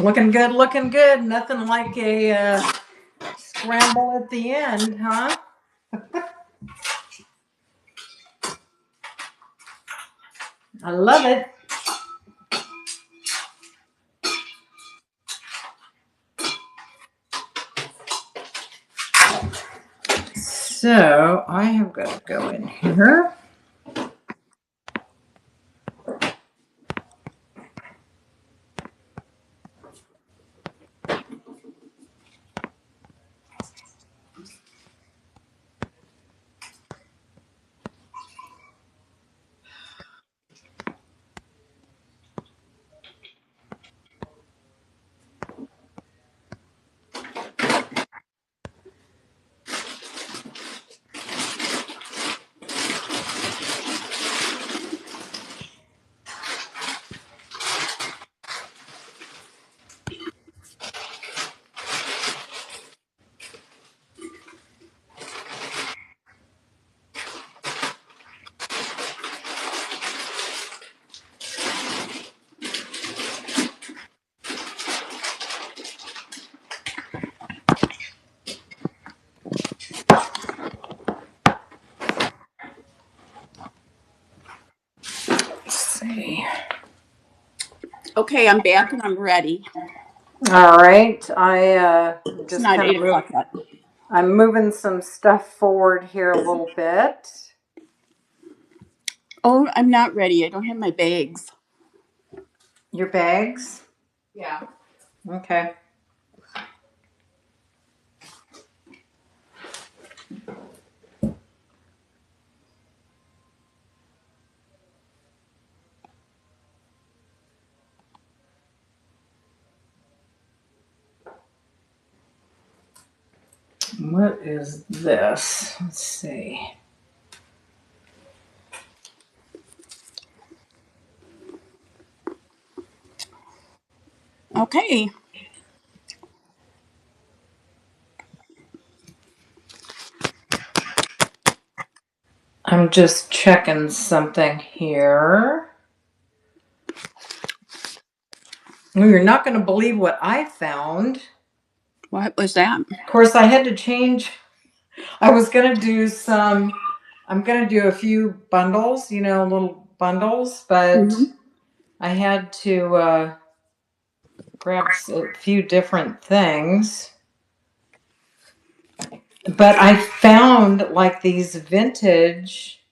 Looking good, looking good. Nothing like a scramble at the end, huh? I love it. So I have got to go in here. Okay, I'm back and I'm ready. All right. I It's just not kind 8 of o'clock yet. I'm moving some stuff forward here a little bit. Oh, I'm not ready. I don't have my bags. Your bags? Yeah. Okay. What is this? Let's see. Okay. I'm just checking something here. You're not going to believe what I found. What was that? Of course, I had to change. I was going to do I'm going to do a few bundles, little bundles, but I had to grab a few different things. But I found like these vintage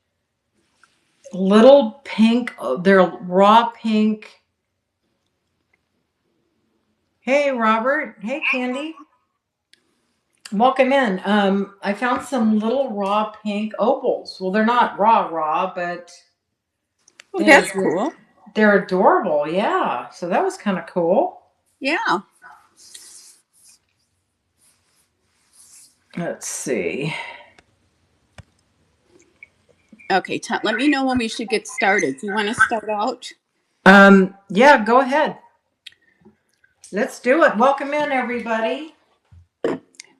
little pink, they're raw pink. Hey, Robert. Hey, Candy. Welcome in. I found some little raw pink opals. Well, they're not raw, but Oh, that's cool. They're adorable. Yeah. So that was kind of cool. Yeah. Let's see. Okay, let me know when we should get started. Do you want to start out? Yeah, go ahead. Let's do it. Welcome in, everybody.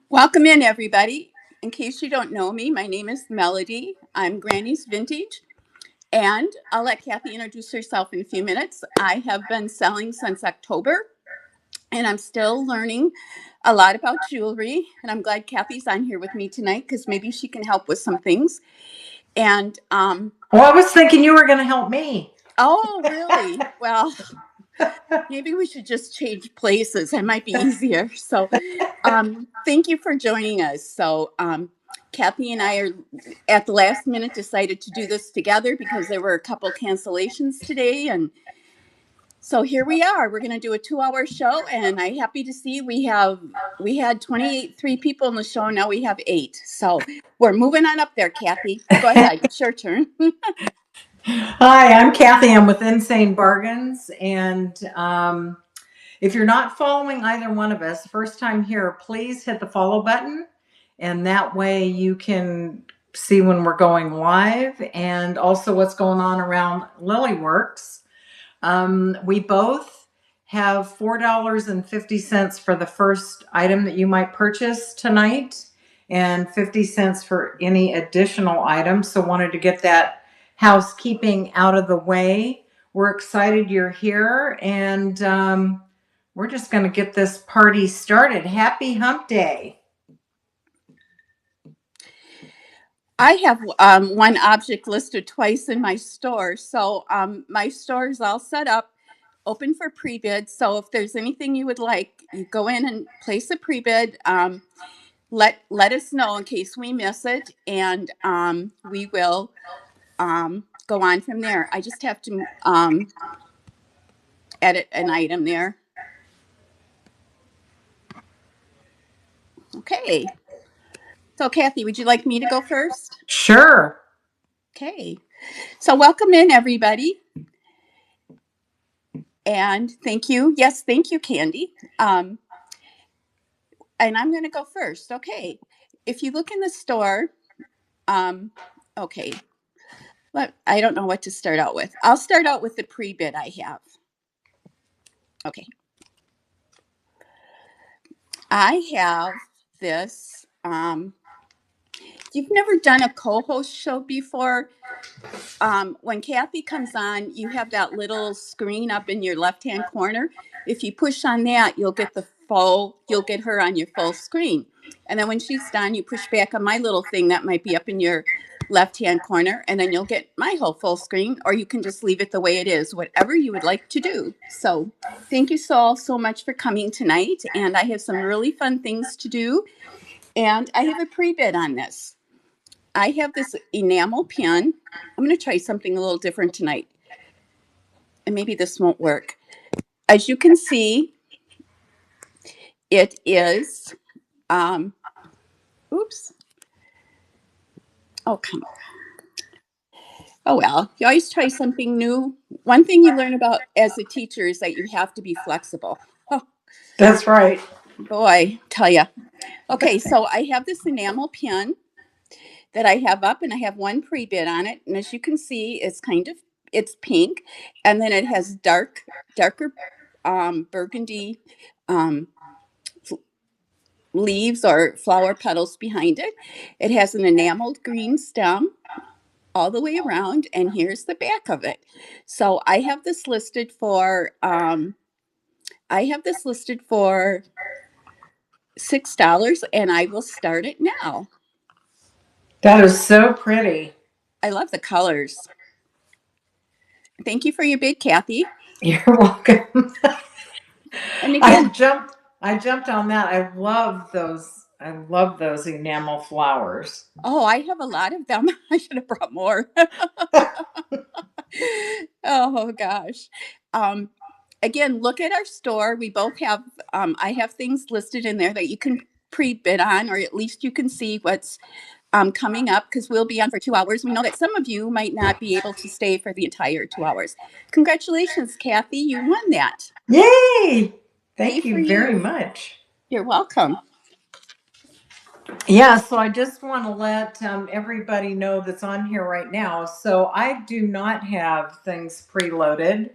Welcome in, everybody. In case you don't know me, my name is Melody. I'm Granny's Vintage, and I'll let Kathy introduce herself in a few minutes. I have been selling since October, and I'm still learning a lot about jewelry, and I'm glad Kathy's on here with me tonight because maybe she can help with some things. And well, I was thinking you were going to help me. Oh, really? Well, maybe we should just change places. It might be easier. So thank you for joining us. So Kathy and I are at the last minute decided to do this together because there were a couple cancellations today. And so here we are. We're going to do a 2-hour show. And I'm happy to see we had 3 people in the show. Now we have 8. So we're moving on up there, Kathy. Go ahead. It's your turn. Hi, I'm Kathy. I'm with Insane Bargains. And if you're not following either one of us, first time here, please hit the follow button. And that way you can see when we're going live and also what's going on around Lilyworks. We both have $4.50 for the first item that you might purchase tonight and 50 cents for any additional items. So wanted to get that housekeeping out of the way. We're excited you're here, and we're just going to get this party started. Happy Hump Day. I have one object listed twice in my store. So my store is all set up, open for pre-bid. So if there's anything you would like, you go in and place a pre-bid. Let us know in case we miss it, and we will go on from there. I just have to edit an item there. Okay. So Kathy, would you like me to go first? Sure. Okay. So welcome in, everybody. And thank you. Yes, thank you, Candy. And I'm going to go first. Okay. If you look in the store, okay. I don't know what to start out with. I'll start out with the pre-bid I have. Okay. I have this. You've never done a co-host show before. When Kathy comes on, you have that little screen up in your left-hand corner. If you push on that, you'll get her on your full screen. And then when she's done, you push back on my little thing that might be up in your left-hand corner, and then you'll get my whole full screen, or you can just leave it the way it is, whatever you would like to do. So thank you so much for coming tonight. And I have some really fun things to do. And I have a pre-bid on this. I have this enamel pin. I'm going to try something a little different tonight. And maybe this won't work. As you can see, it is, oops. Oh, come on. Oh, well, you always try something new. One thing you learn about as a teacher is that you have to be flexible. Oh, That's right. boy, tell ya. Okay, so I have this enamel pin that I have up, and I have one pre-bid on it. And as you can see, it's pink, and then it has darker burgundy leaves or flower petals behind it. It has an enameled green stem all the way around, and here's the back of it. So I have this listed for $6, and I will start it now. That is so pretty. I love the colors. Thank you for your bid, Kathy. You're welcome. And again, I jumped on that. I love those enamel flowers. oh, I have a lot of them. I should have brought more. Oh gosh. Again, look at our store. We both have, I have things listed in there that you can pre-bid on, or at least you can see what's coming up, because we'll be on for 2 hours. We know that some of you might not be able to stay for the entire 2 hours. Congratulations, Kathy. You won that. Yay! Thank Yay for you very you. much. You're welcome. Yeah, so I just want to let everybody know that's on here right now. So I do not have things preloaded.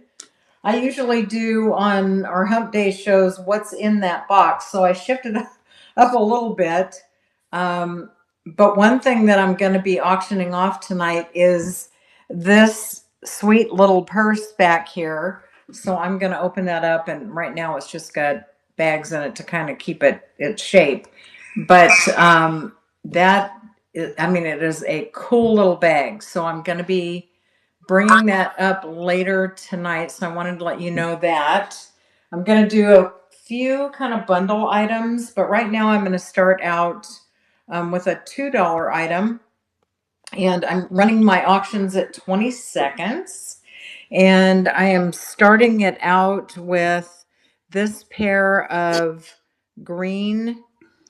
I usually do on our Hump Day shows what's in that box. So I shifted up a little bit. But one thing that I'm going to be auctioning off tonight is this sweet little purse back here. So I'm going to open that up, and right now it's just got bags in it to kind of keep it its shape. But it is a cool little bag. So I'm going to be bringing that up later tonight. So I wanted to let you know that. I'm going to do a few kind of bundle items, but right now I'm going to start out with a $2 item. And I'm running my auctions at 20 seconds. And I am starting it out with this pair of green.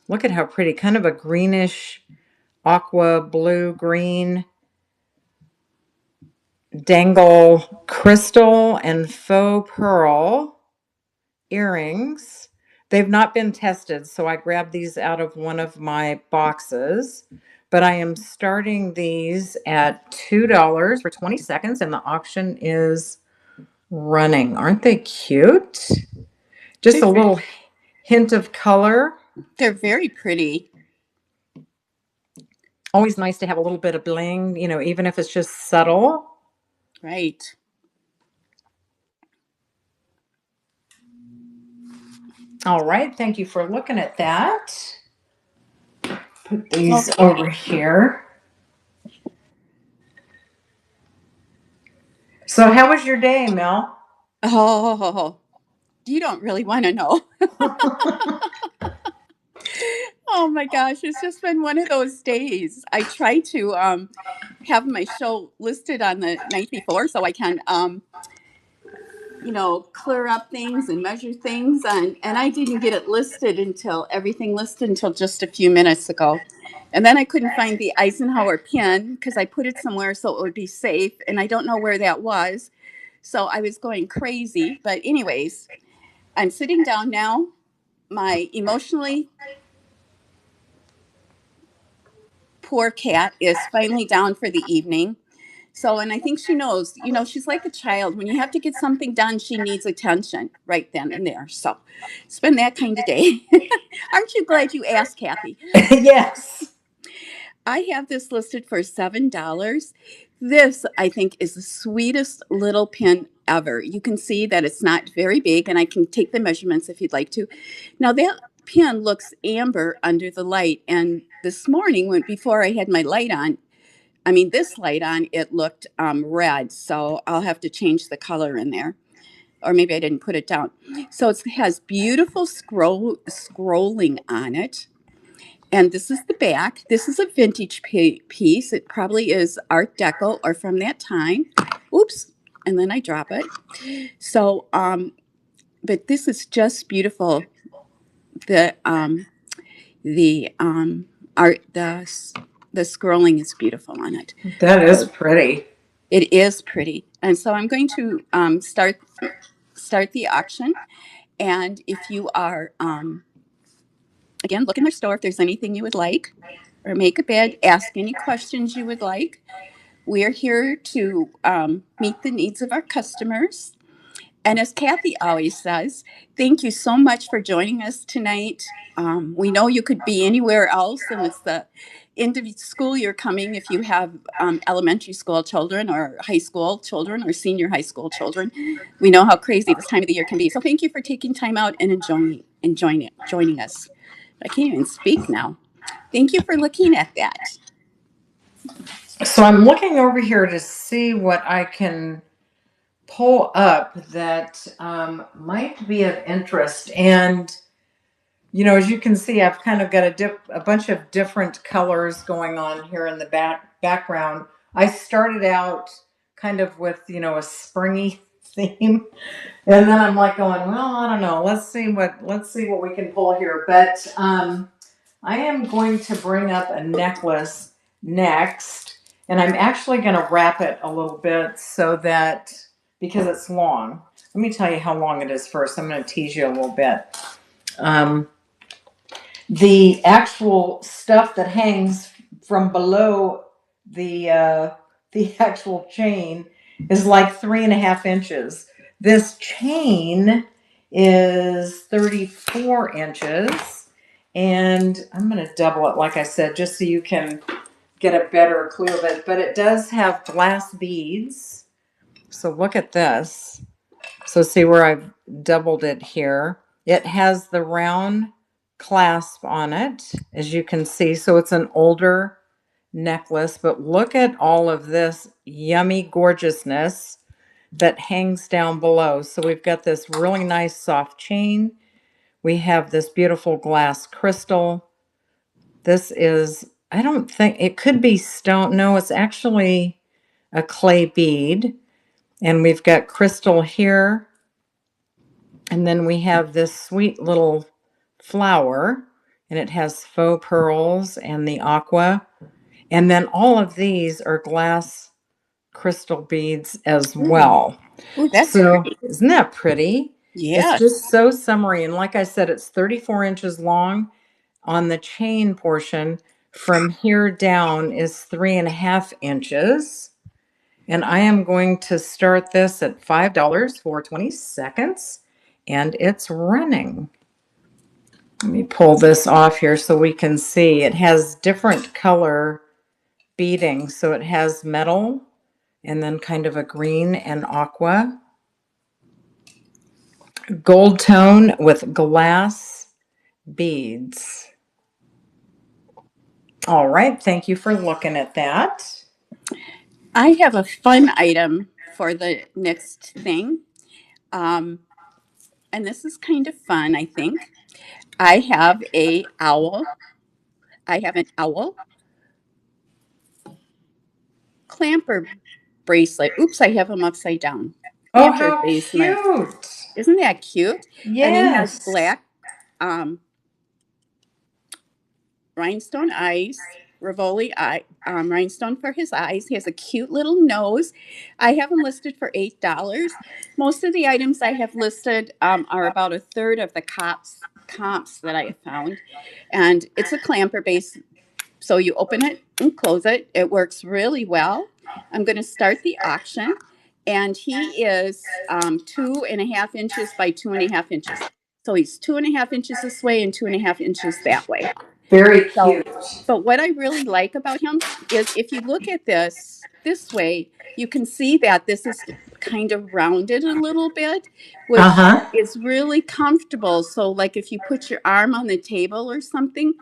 Look at how pretty, kind of a greenish, aqua blue green dangle crystal and faux pearl earrings. They've not been tested, so I grabbed these out of one of my boxes. But I am starting these at $2 for 20 seconds, and the auction is running. Aren't they cute? Just a little hint of color. They're very pretty. Always nice to have a little bit of bling, even if it's just subtle. Right. All right, thank you for looking at that. Put Well, these over here. So how was your day, Mel? oh, you don't really want to know. Oh my gosh, it's just been one of those days. I try to have my show listed on the night before so I can clear up things and measure things, and I didn't get it listed until everything listed until just a few minutes ago. And then I couldn't find the Eisenhower pin because I put it somewhere so it would be safe, and I don't know where that was. So I was going crazy. But anyways, I'm sitting down now. My emotionally poor cat is finally down for the evening. So, and I think she knows, she's like a child. When you have to get something done, she needs attention right then and there. So it's been that kind of day. Aren't you glad you asked, Kathy? Yes. I have this listed for $7. This, I think, is the sweetest little pin ever. You can see that it's not very big, and I can take the measurements if you'd like to. Now, that pin looks amber under the light. And this morning, before I had my light on, this light on, it looked red. So I'll have to change the color in there. Or maybe I didn't put it down. So it has beautiful scrolling on it. And this is the back. This is a vintage piece. It probably is Art Deco or from that time. Oops. And then I drop it. So, but this is just beautiful. The art, the scrolling is beautiful on it. That is So pretty. it is pretty. And so I'm going to start the auction. And if you are, again, look in their store if there's anything you would like, or make a bid, ask any questions you would like. We're here to meet the needs of our customers. And as Kathy always says, thank you so much for joining us tonight. We know you could be anywhere else, and it's the end of school you're coming if you have elementary school children or high school children or senior high school children. We know how crazy this time of the year can be. So thank you for taking time out and joining us. I can't even speak now. Thank you for looking at that. So I'm looking over here to see what I can pull up that might be of interest. And, as you can see, I've kind of got a bunch of different colors going on here in the background. I started out kind of with, a springy theme. And then I'm like going, well, I don't know. Let's see what we can pull here. But I am going to bring up a necklace next, and I'm actually going to wrap it a little bit because it's long. Let me tell you how long it is first. I'm going to tease you a little bit. The actual stuff that hangs from below the actual chain is like 3.5 inches. This chain is 34 inches, and I'm going to double it, like I said, just so you can get a better clue of it. But it does have glass beads. So look at this. So see where I've doubled it here. It has the round clasp on it, as you can see. So it's an older necklace, but look at all of this yummy gorgeousness that hangs down below. So we've got this really nice soft chain. We have this beautiful glass crystal. This is, I don't think, it could be stone. No, it's actually a clay bead. And we've got crystal here. And then we have this sweet little flower, and it has faux pearls and the aqua. And then all of these are glass crystal beads as well. Ooh, that's So pretty. isn't that pretty? It's Yeah. just so summery. And like I said, it's 34 inches long on the chain portion. From here down is 3.5 inches. And I am going to start this at $5 for 20 seconds. And it's running. Let me pull this off here so we can see. It has different color beading. So it has metal and then kind of a green and aqua. gold tone with glass beads. All right, thank you for looking at that. I have a fun item for the next thing. And this is kind of fun, I think. I have a owl. I have an owl clamper bracelet. Oops, I have them upside down. Oh, Clamper how bracelet. cute. Isn't that cute? And he has Yes. black um, rhinestone eyes, Rivoli eye, rhinestone for his eyes. He has a cute little nose. I have him listed for $8. Most of the items I have listed are about a third of the comps that I have found, and it's a clamper base. So you open it and close it. It works really well. I'm going to start the auction, and he is 2.5 inches by 2.5 inches. So he's 2.5 inches this way and 2.5 inches that way. Very So, cute. but what I really like about him is if you look at this way, you can see that this is kind of rounded a little bit, which Uh-huh. is really comfortable. So, like if you put your arm on the table or something,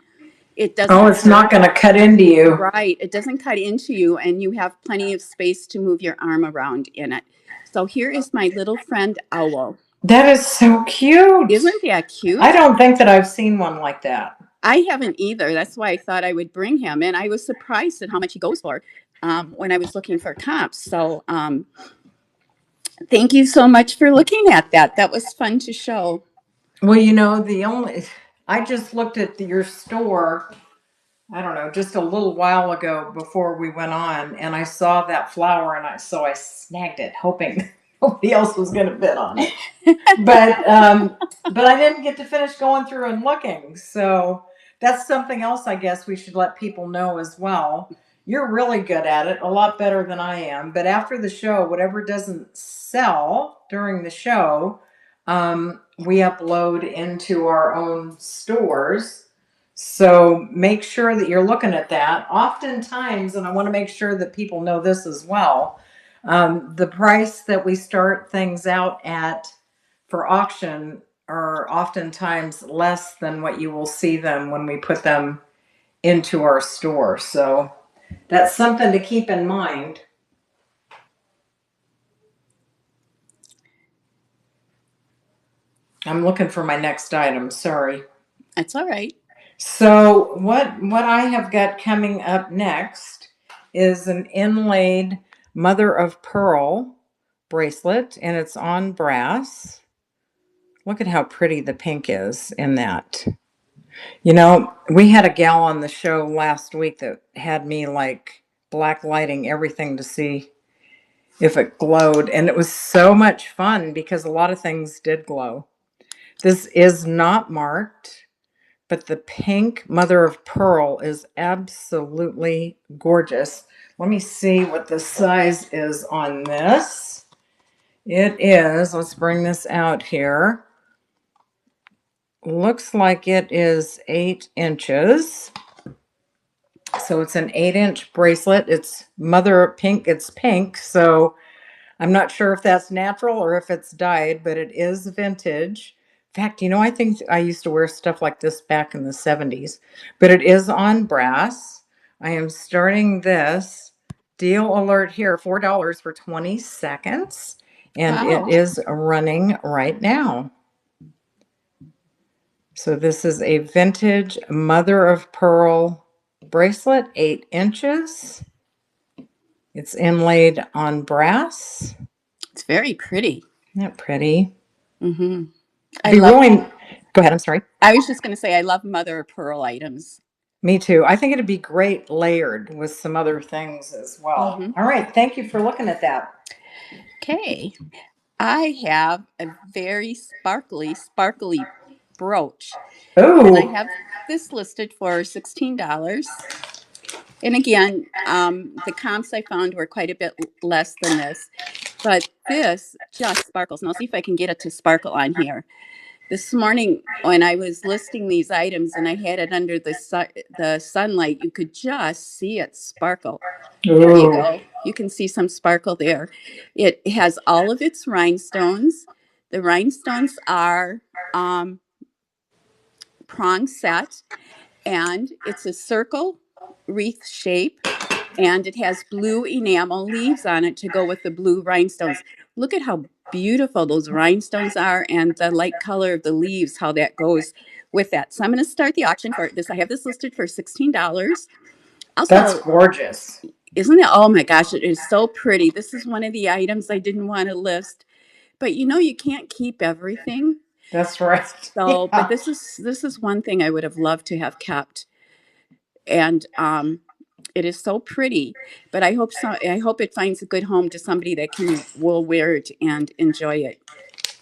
it Oh, doesn't it's hurt. not going to cut into you. Right. It doesn't cut into you, and you have plenty of space to move your arm around in it. So, here is my little friend Owl. That is so cute. Isn't that I cute? don't think that I've seen one like that. I haven't either. That's why I thought I would bring him. And I was surprised at how much he goes for when I was looking for comps. So thank you so much for looking at that. That was fun to show. Well, I just looked at your store, I don't know, just a little while ago before we went on, and I saw that flower, and so I snagged it, hoping nobody else was going to bid on it. But I didn't get to finish going through and looking. So that's something else I guess we should let people know as well. You're really good at it, a lot better than I am. But after the show, whatever doesn't sell during the show, we upload into our own stores. So make sure that you're looking at that. Oftentimes, and I want to make sure that people know this as well, the price that we start things out at for auction are oftentimes less than what you will see them when we put them into our store. So that's something to keep in mind. I'm looking for my next item. Sorry. That's all right. So what I have got coming up next is an inlaid mother of pearl bracelet, and it's on brass. Look at how pretty the pink is in that. You know, we had a gal on the show last week that had me like black lighting everything to see if it glowed, and it was so much fun because a lot of things did glow. This is not marked, but the pink mother of pearl is absolutely gorgeous. Let me see what the size is on this. It is, let's bring this out here. Looks like it is 8 inches. So it's an 8-inch bracelet. It's mother pink. It's pink. So I'm not sure if that's natural or if it's dyed, but it is vintage. In fact, I think I used to wear stuff like this back in the 70s, but it is on brass. I am starting this deal alert here, $4 for 20 seconds, and Wow. it is running right now. So this is a vintage mother of pearl bracelet, 8 inches. It's inlaid on brass. It's very pretty. Isn't that pretty? Mm-hmm. Go ahead, I'm sorry. I was just going to say, I love mother of pearl items. Me too. I think it'd be great layered with some other things as well. Mm-hmm. All right. Thank you for looking at that. Okay. I have a very sparkly brooch. And I Oh, have this listed for $16. And again, the comps I found were quite a bit less than this, but this just sparkles. And I'll see if I can get it to sparkle on here. This morning, when I was listing these items and I had it under the sunlight, you could just see it sparkle. There you oh, go. You can see some sparkle there. It has all of its rhinestones. The rhinestones are prong set, and it's a circle wreath shape, and it has blue enamel leaves on it to go with the blue rhinestones. Look at how beautiful those rhinestones are, and the light color of the leaves, how that goes with that. So I'm going to start the auction for this. I have this listed for $16. That's Also, gorgeous. isn't it? Oh my gosh, it is so pretty. This is one of the items I didn't want to list, but you can't keep everything. That's right. So, but Yeah. this is one thing I would have loved to have kept, and it is so pretty. But I hope it finds a good home to somebody that will wear it and enjoy it.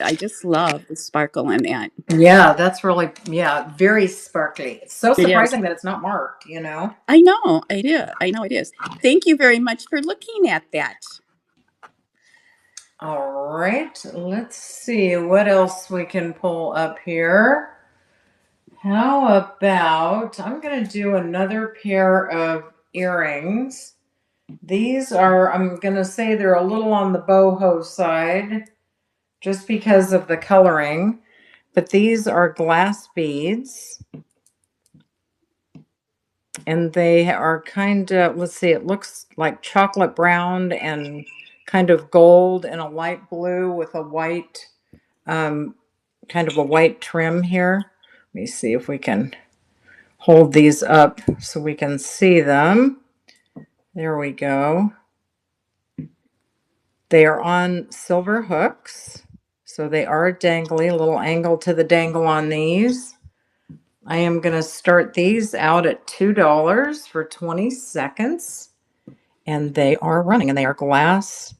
I just love the sparkle in that. Yeah, that's really, yeah, very sparkly. It's so It is. surprising that it's not marked, you know? I know it is. I know it is. Thank you very much for looking at that. All right, let's see what else we can pull up here. How about, I'm going to do another pair of earrings. These are, I'm going to say they're a little on the boho side just because of the coloring, but these are glass beads. And they are kind of, let's see, it looks like chocolate brown and kind of gold and a light blue with a white, kind of a white trim here. Let me see if we can hold these up so we can see them. There we go. They are on silver hooks, so they are dangly, a little angle to the dangle on these. I am going to start these out at $2 for 20 seconds. And they are running, and they are glass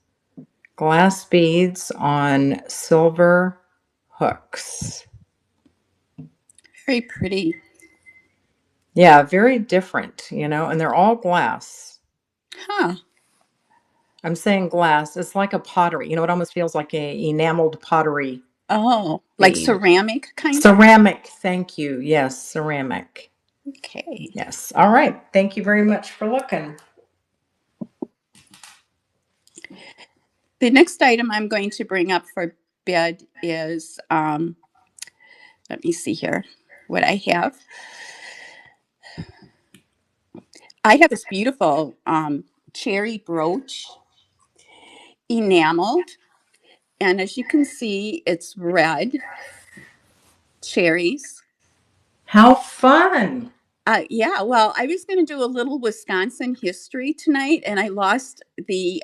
beads on silver hooks. Very pretty. Yeah, very different, and they're all glass. Huh. I'm saying glass. It's like a pottery. It almost feels like a enameled pottery. Oh, like ceramic kind of? Ceramic. Thank you. Yes, ceramic. Okay. Yes. All right. Thank you very much for looking. The next item I'm going to bring up for bid is, let me see here what I have. I have this beautiful cherry brooch, enameled, and as you can see, it's red cherries. How fun. Yeah, well, I was going to do a little Wisconsin history tonight, and I lost the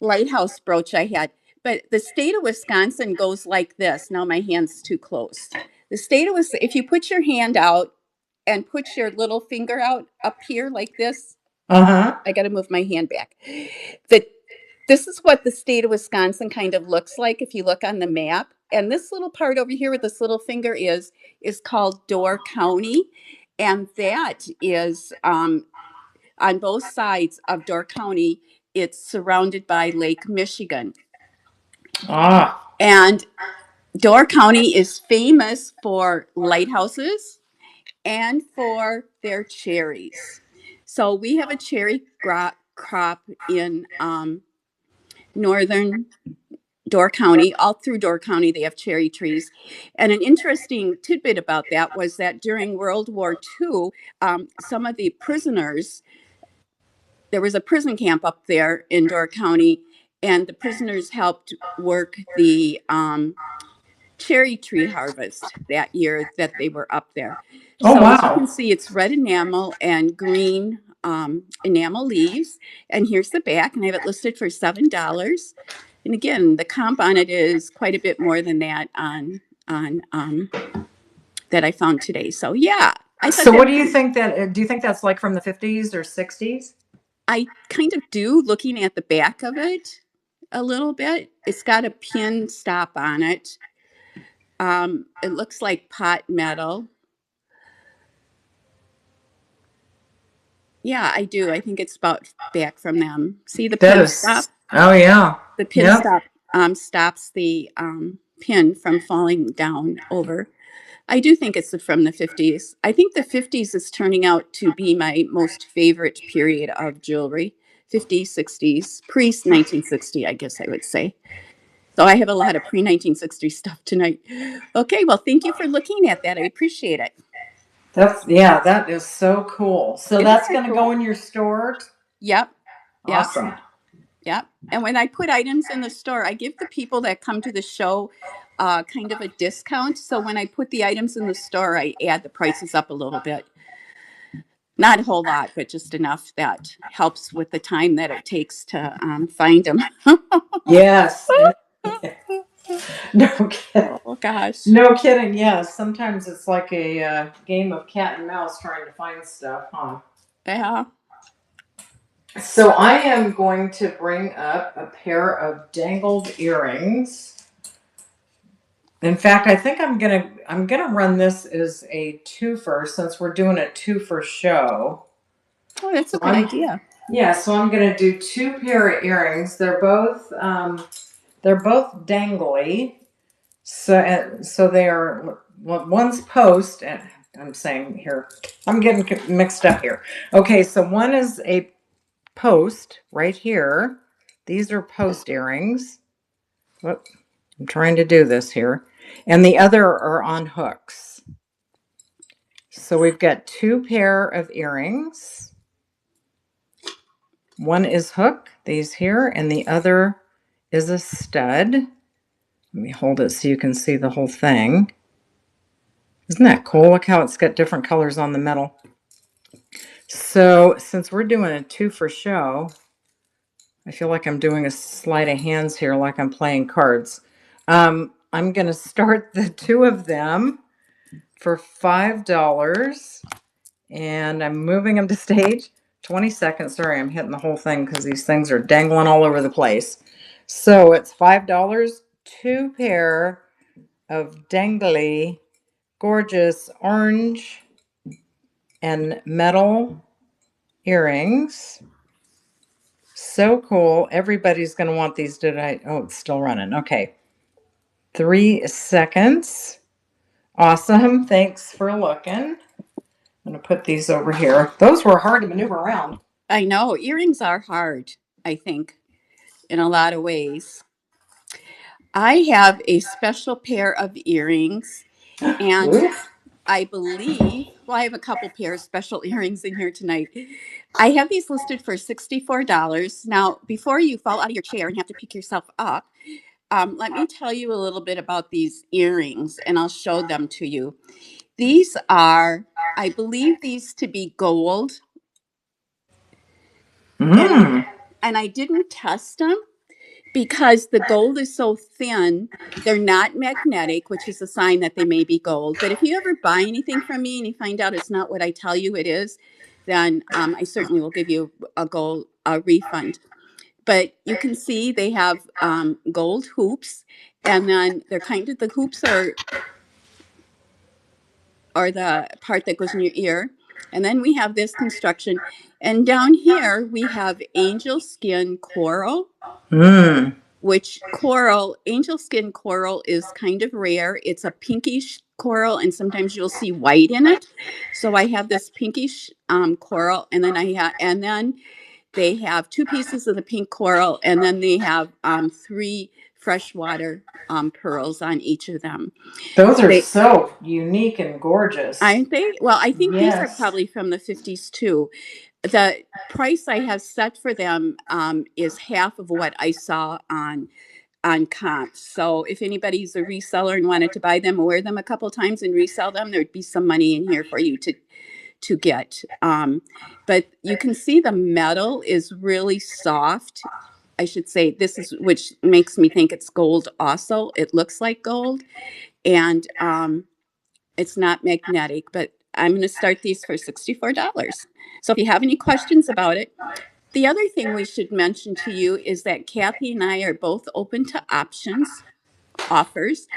lighthouse brooch I had. But the state of Wisconsin goes like this. Now my hand's too close. The state of Wisconsin, if you put your hand out and put your little finger out up here like this, I got to move my hand back. This is what the state of Wisconsin kind of looks like if you look on the map. And this little part over here with this little finger is called Door County. And that is on both sides of Door County. It's surrounded by Lake Michigan. And Door County is famous for lighthouses and for their cherries. So we have a cherry crop in northern Door County. All through Door County, they have cherry trees. And an interesting tidbit about that was that during World War II, some of the prisoners, there was a prison camp up there in Door County, and the prisoners helped work the cherry tree harvest that year that they were up there. So as you can see, it's red enamel and green enamel leaves. And here's the back, and I have it listed for $7. And again, the comp on it is quite a bit more than that on that I found today. So yeah. So what do you think do you think that's like from the 50s or 60s? I kind of do, looking at the back of it a little bit. It's got a pin stop on it. It looks like pot metal. Yeah, I do. I think it's about back from them. See the pin stop? Oh, yeah. The pin stop stops the pin from falling down over. I do think it's from the 50s. I think the 50s is turning out to be my most favorite period of jewelry. 50s, 60s, pre-1960, I guess I would say. So I have a lot of pre-1960 stuff tonight. Okay, well, thank you for looking at that. I appreciate it. That is so cool. So Isn't that's that going to go cool? in your store. Yep. Yep. Awesome. Yep. And when I put items in the store, I give the people that come to the show kind of a discount. So when I put the items in the store, I add the prices up a little bit. Not a whole lot, but just enough that helps with the time that it takes to find them. Yes. No kidding. Oh, gosh. No kidding. Yes. Sometimes it's like a game of cat and mouse trying to find stuff, huh? Yeah. So I am going to bring up a pair of dangled earrings. In fact, I think I'm gonna run this as a twofer since we're doing a twofer show. Oh, that's a good idea. Yeah, so I'm gonna do two pair of earrings. They're both dangly. So they are. Well, one's post, and I'm saying here, I'm getting mixed up here. Okay, so one is a post right here. These are post earrings. Whoop, I'm trying to do this here. And the other are on hooks. So we've got two pair of earrings. One is hook, these here, and the other is a stud. Let me hold it so you can see the whole thing. Isn't that cool? Look how it's got different colors on the metal. So since we're doing a two for show, I feel like I'm doing a sleight of hands here like I'm playing cards. I'm going to start the two of them for $5. And I'm moving them to stage. 20 seconds. Sorry, I'm hitting the whole thing because these things are dangling all over the place. So it's $5, two pair of dangly, gorgeous orange and metal earrings. So cool. Everybody's going to want these. Oh, it's still running. Okay. 3 seconds. Awesome. Thanks for looking. I'm going to put these over here. Those were hard to maneuver around. I know. Earrings are hard, I think, in a lot of ways. I have a special pair of earrings, and I believe, well, I have a couple pair of special earrings in here tonight. I have these listed for $64. Now, before you fall out of your chair and have to pick yourself up, let me tell you a little bit about these earrings, and I'll show them to you. These are, I believe these to be gold. And I didn't test them because the gold is so thin. They're not magnetic, which is a sign that they may be gold. But if you ever buy anything from me and you find out it's not what I tell you it is, then I certainly will give you a refund. But you can see they have gold hoops, and then they're kind of, the hoops are the part that goes in your ear. And then we have this construction. And down here we have angel skin coral. Which angel skin coral is kind of rare. It's a pinkish coral, and sometimes you'll see white in it. So I have this pinkish coral, and then they have two pieces of the pink coral, and then they have 3 freshwater pearls on each of them. Those are so unique and gorgeous. Aren't they? Well, I think these are probably from the 50s too. The price I have set for them is half of what I saw on comps. So if anybody's a reseller and wanted to buy them or wear them a couple times and resell them, there'd be some money in here for you to get. But you can see the metal is really soft. I should say which makes me think it's gold also. It looks like gold, and it's not magnetic, but I'm going to start these for $64. So if you have any questions about it. The other thing we should mention to you is that Kathy and I are both open to offers.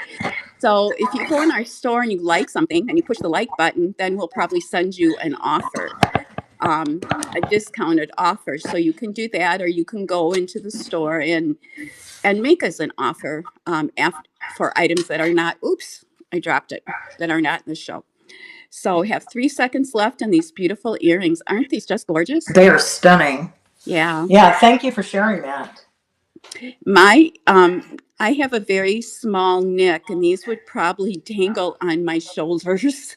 So if you go in our store and you like something and you push the like button, then we'll probably send you an offer, a discounted offer. So you can do that, or you can go into the store and make us an offer for items that are not, oops, I dropped it, that are not in the show. So we have 3 seconds left on these beautiful earrings. Aren't these just gorgeous? They are stunning. Yeah. Yeah. Thank you for sharing that. My I have a very small neck, and these would probably dangle on my shoulders.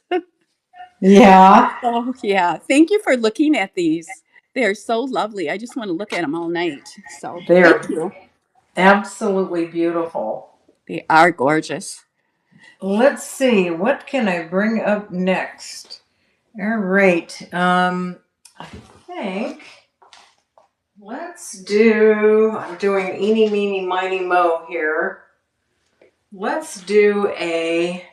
Yeah, Oh, yeah. Thank you for looking at these. They're so lovely. I just want to look at them all night. So, thank they're you. absolutely beautiful. They are gorgeous. Let's see, what can I bring up next? All right. I think I'm doing eeny, meeny, miny, mo here. Let's do a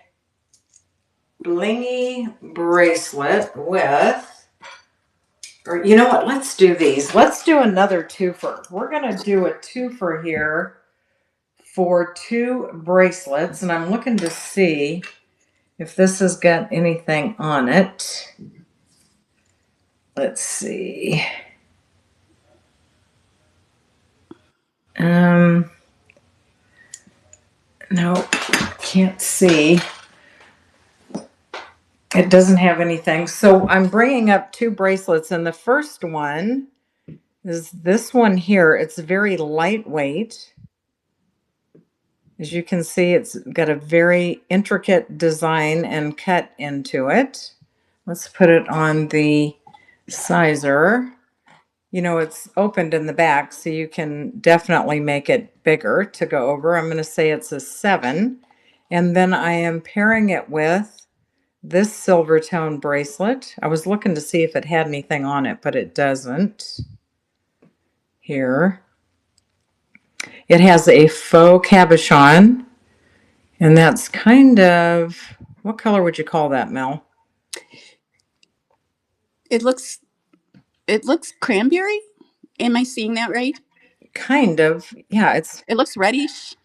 blingy bracelet with, or you know what? Let's do these. Let's do another twofer. We're going to do a twofer here for two bracelets, and I'm looking to see if this has got anything on it. Let's see. Um, no, can't see. It doesn't have anything. So I'm bringing up two bracelets, and the first one is this one here. It's very lightweight. As you can see, it's got a very intricate design and cut into it. Let's put it on the sizer. You know, it's opened in the back, so you can definitely make it bigger to go over. I'm going to say it's a 7. And then I am pairing it with this silver tone bracelet. I was looking to see if it had anything on it, but it doesn't. Here. It has a faux cabochon, and that's kind of, what color would you call that, Mel? It looks cranberry. Am I seeing that right? Kind of. Yeah, it's, It looks reddish,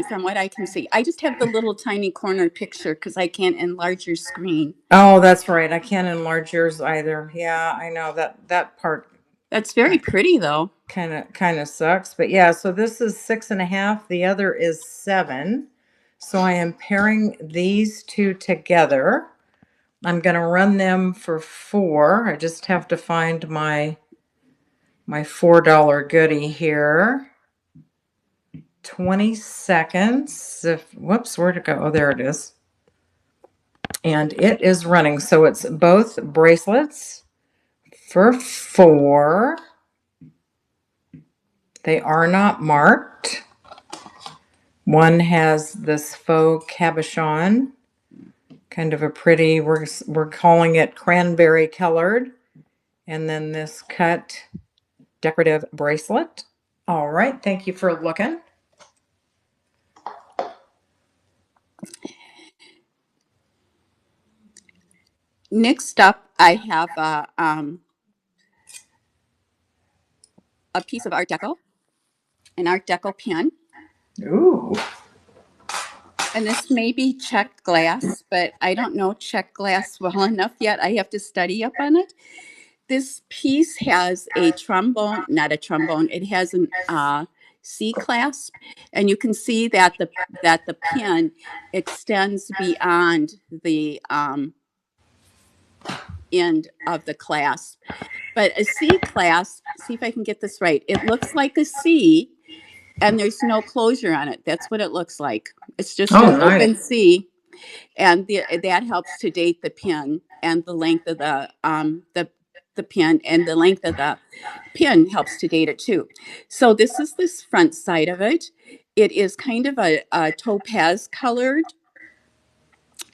from what I can see. I just have the little tiny corner picture because I can't enlarge your screen. oh, that's right. I can't enlarge yours either. Yeah, I know that part That's very pretty, though. kind of sucks. But yeah, so this is 6.5. The other is 7. So I am pairing these two together. I'm going to run them for 4. I just have to find my $4 goodie here. 20 seconds. Whoops, where'd it go? Oh, there it is. And it is running. So it's both bracelets for 4. They are not marked. One has this faux cabochon, kind of a pretty, we're calling it cranberry colored. And then this cut decorative bracelet. All right, thank you for looking. Next up, I have a piece of Art Deco, an Art Deco pen. Ooh. And this may be checked glass, but I don't know checked glass well enough yet. I have to study up on it. This piece has a trombone, not a trombone. It has an C clasp, and you can see that the pin extends beyond the end of the clasp. But a C clasp, see if I can get this right. It looks like a C, and there's no closure on it. That's what it looks like. It's just Oh, an nice. open C, and that helps to date the pin and the length of the pin, and the length of the pin helps to date it too. So this is this front side of it. It is kind of a topaz colored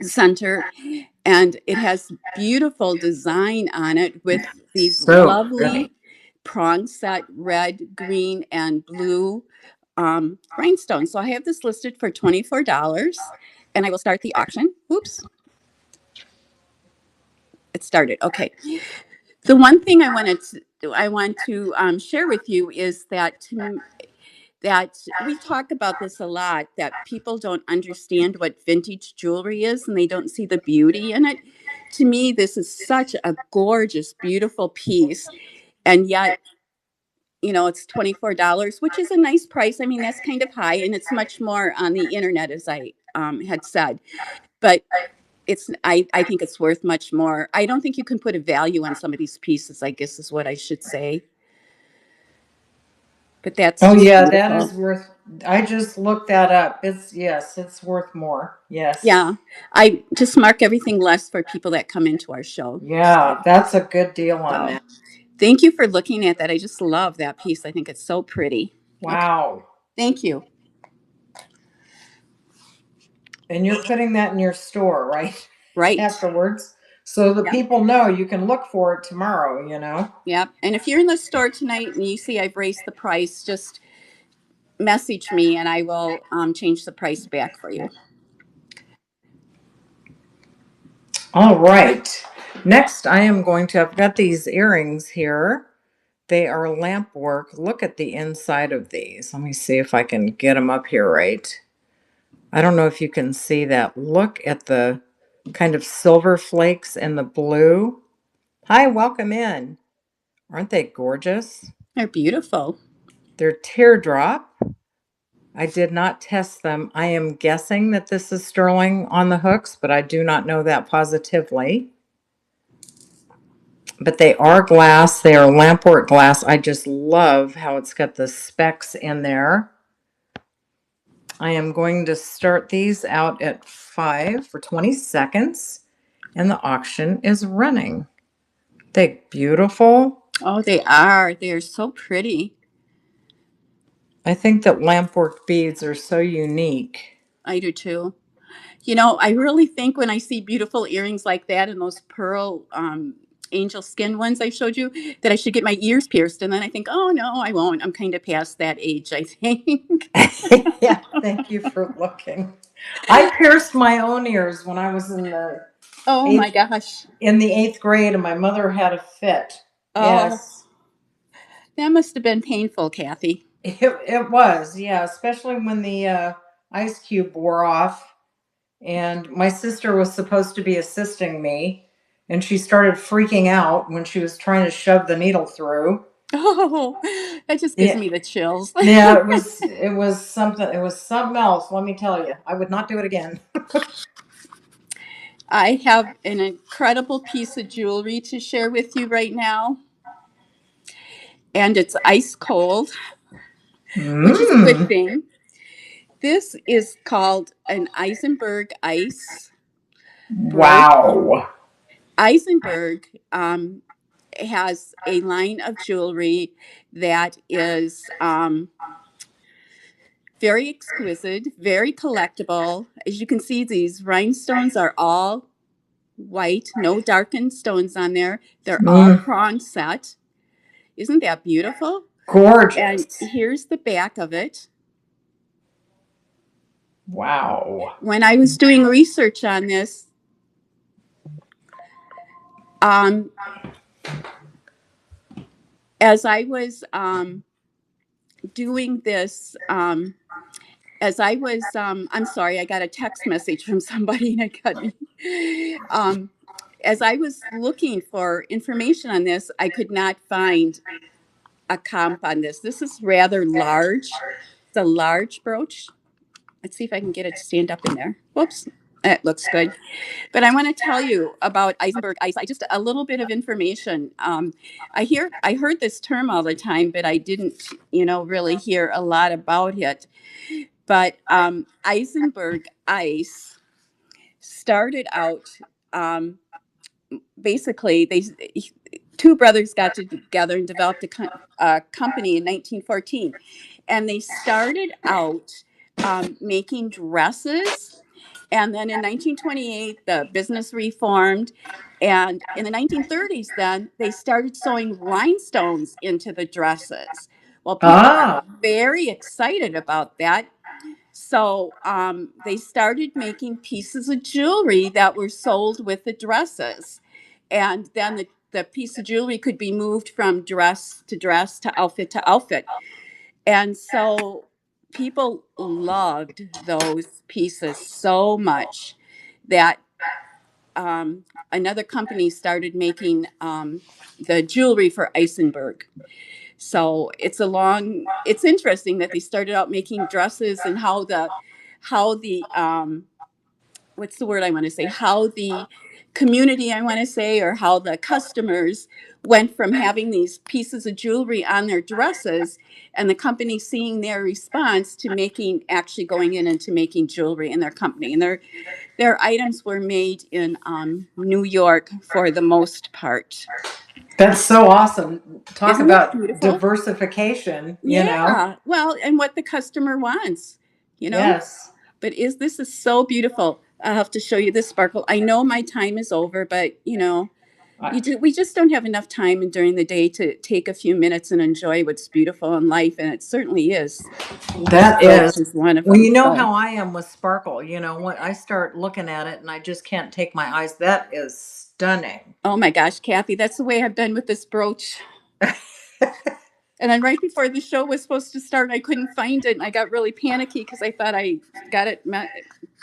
center, and it has beautiful design on it with these So pretty. lovely prong set red, green, and blue rhinestones. So I have this listed for $24, and I will start the auction. Oops, it started. Okay. The one thing I want to share with you is that we talk about this a lot, that people don't understand what vintage jewelry is and they don't see the beauty in it. To me, this is such a gorgeous, beautiful piece, and yet, it's $24, which is a nice price. I mean, that's kind of high, and it's much more on the internet, as I had said. But I think it's worth much more. I don't think you can put a value on some of these pieces, I guess is what I should say. but that's Oh just yeah, that beautiful. is worth. I just looked that up. It's worth more. Yes. Yeah, I just mark everything less for people that come into our show. Yeah, that's a good deal on So that. thank you for looking at that. I just love that piece. I think it's so pretty. Okay, Wow. thank you. And you're putting that in your store, right? Right. Afterwards. So the Yep. people know you can look for it tomorrow, you know? Yep. And if you're in the store tonight and you see I've raised the price, just message me and I will change the price back for you. All right. Next, I've got these earrings here. They are lamp work. Look at the inside of these. Let me see if I can get them up here right. I don't know if you can see that. Look at the kind of silver flakes and the blue. Hi, welcome in. Aren't they gorgeous? They're beautiful. They're teardrop. I did not test them. I am guessing that this is sterling on the hooks, but I do not know that positively. But they are glass. They are lampwork glass. I just love how it's got the specks in there. I am going to start these out at 5 for 20 seconds, and the auction is running. They beautiful. Oh, they are. They're so pretty. I think that lampwork beads are so unique. I do too. You know, I really think when I see beautiful earrings like that and those pearl angel skin ones I showed you, that I should get my ears pierced. And then I think, oh no, I won't. I'm kind of past that age, I think. Yeah, thank you for looking. I pierced my own ears when I was Oh my eighth gosh. in the 8th grade, and my mother had a fit. Oh, Yes, that must have been painful, Kathy. it was. Yeah, especially when the ice cube wore off, and my sister was supposed to be assisting me, and she started freaking out when she was trying to shove the needle through. Oh, that just gives Yeah, me the chills. yeah, it was something else. Let me tell you, I would not do it again. I have an incredible piece of jewelry to share with you right now, and it's ice cold, which is a good Mm. thing. This is called an Eisenberg ice brooch. Wow. Eisenberg has a line of jewelry that is very exquisite, very collectible. As you can see, these rhinestones are all white, no darkened stones on there. They're all Mm. prawn set. Isn't that beautiful? And Gorgeous. here's the back of it. Wow. When I was doing research on this, um, as I was doing this, I'm sorry, I got a text message from somebody and it got me. As I was looking for information on this, I could not find a comp on this. This is rather large. It's a large brooch. Let's see if I can get it to stand up in there. Whoops. That looks good. But I want to tell you about Eisenberg ice. I just a little bit of information. I heard this term all the time, but I didn't, really hear a lot about it. But Eisenberg ice started out um, basically they two brothers got together and developed a company in 1914, and they started out making dresses, and then in 1928 the business reformed, and in the 1930s then they started sewing rhinestones into the dresses. Well, people got Ah. very excited about that, so they started making pieces of jewelry that were sold with the dresses. And then the piece of jewelry could be moved from dress to outfit to outfit. And so people loved those pieces so much that another company started making the jewelry for Eisenberg. So it's interesting that they started out making dresses, and how the what's the word I want to say, how the community, I want to say, or how the customers went from having these pieces of jewelry on their dresses and the company seeing their response to actually going in and to making jewelry in their company. And their items were made in New York for the most part. That's so awesome. Talk Isn't it about beautiful? diversification, Yeah. Well, and what the customer wants, you know? Yes. But this is so beautiful. I'll have to show you this sparkle. I know my time is over, but we just don't have enough time during the day to take a few minutes and enjoy what's beautiful in life, and it certainly is. This That brooch is. is one of Well, them. you know So, how I am with sparkle. When I start looking at it and I just can't take my eyes, that is stunning. oh my gosh, Kathy, that's the way I've been with this brooch. And then right before the show was supposed to start, I couldn't find it, and I got really panicky because I thought I got it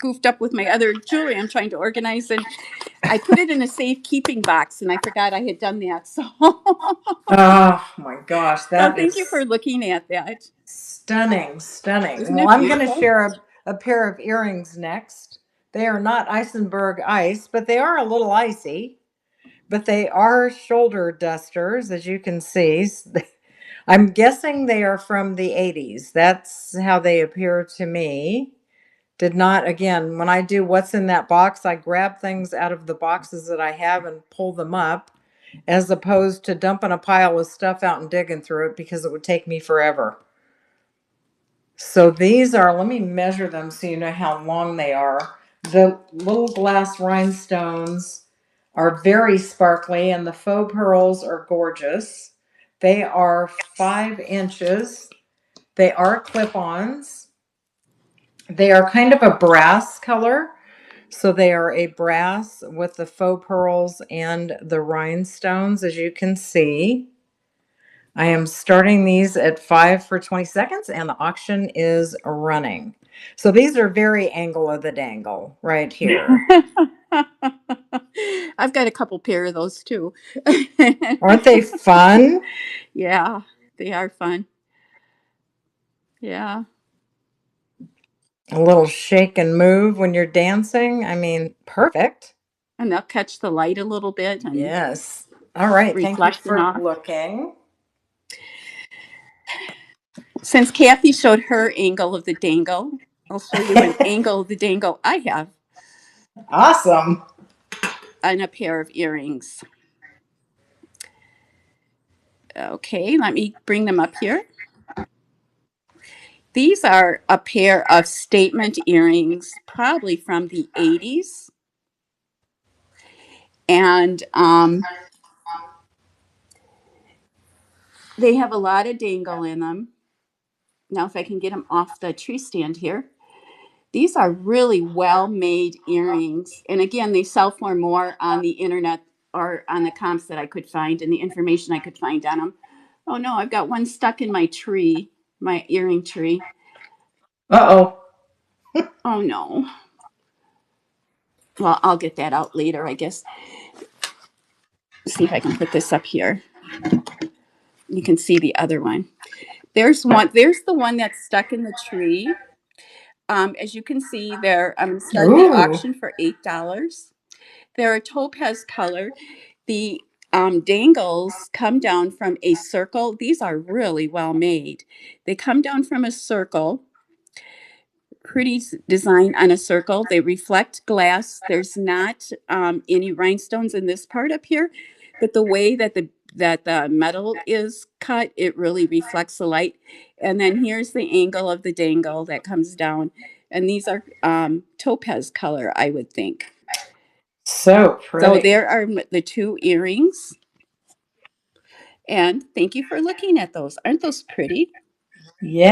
goofed up with my other jewelry I'm trying to organize, and I put it in a safekeeping box, and I forgot I had done that. So, Oh my gosh, so that thank you for is looking at that. stunning, stunning. Isn't Well, it I'm going to beautiful? share a pair of earrings next. They are not Eisenberg ice, but they are a little icy. But they are shoulder dusters, as you can see. I'm guessing they are from the 80s. That's how they appear to me. Did not, again, when I do what's in that box, I grab things out of the boxes that I have and pull them up, as opposed to dumping a pile of stuff out and digging through it because it would take me forever. So these are, let me measure them so you know how long they are. The little glass rhinestones are very sparkly and the faux pearls are gorgeous. They are 5 inches. They are clip-ons. They are kind of a brass color. So they are a brass with the faux pearls and the rhinestones, as you can see. I am starting these at 5 for 20 seconds and the auction is running. So these are very angle of the dangle right here. I've got a couple pair of those too. Aren't they fun? Yeah, they are fun. Yeah. A little shake and move when you're dancing. I mean, perfect. And they'll catch the light a little bit and Yes. All right. Thank you reflecting for off. looking. Since Kathy showed her angle of the dangle, I'll show you an angle of the dangle I have Awesome. on a pair of earrings. Okay, let me bring them up here. These are a pair of statement earrings, probably from the 80s. And they have a lot of dangle in them. Now, if I can get them off the tree stand here. These are really well-made earrings. And again, they sell for more on the internet or on the comps that I could find and the information I could find on them. Oh no, I've got one stuck in my tree, my earring tree. Uh-oh. Oh no. Well, I'll get that out later, I guess. See if I can put this up here. You can see the other one. There's the one that's stuck in the tree. As you can see, I'm starting the Ooh. auction for $8. They're a topaz color. The dangles come down from a circle. These are really well made. They come down from a circle. Pretty design on a circle. They reflect glass. There's not any rhinestones in this part up here, but the way that the metal is cut, it really reflects the light. And then here's the angle of the dangle that comes down. And these are topaz color, I would think. So So pretty. there are the two earrings. And thank you for looking at those. Aren't those pretty?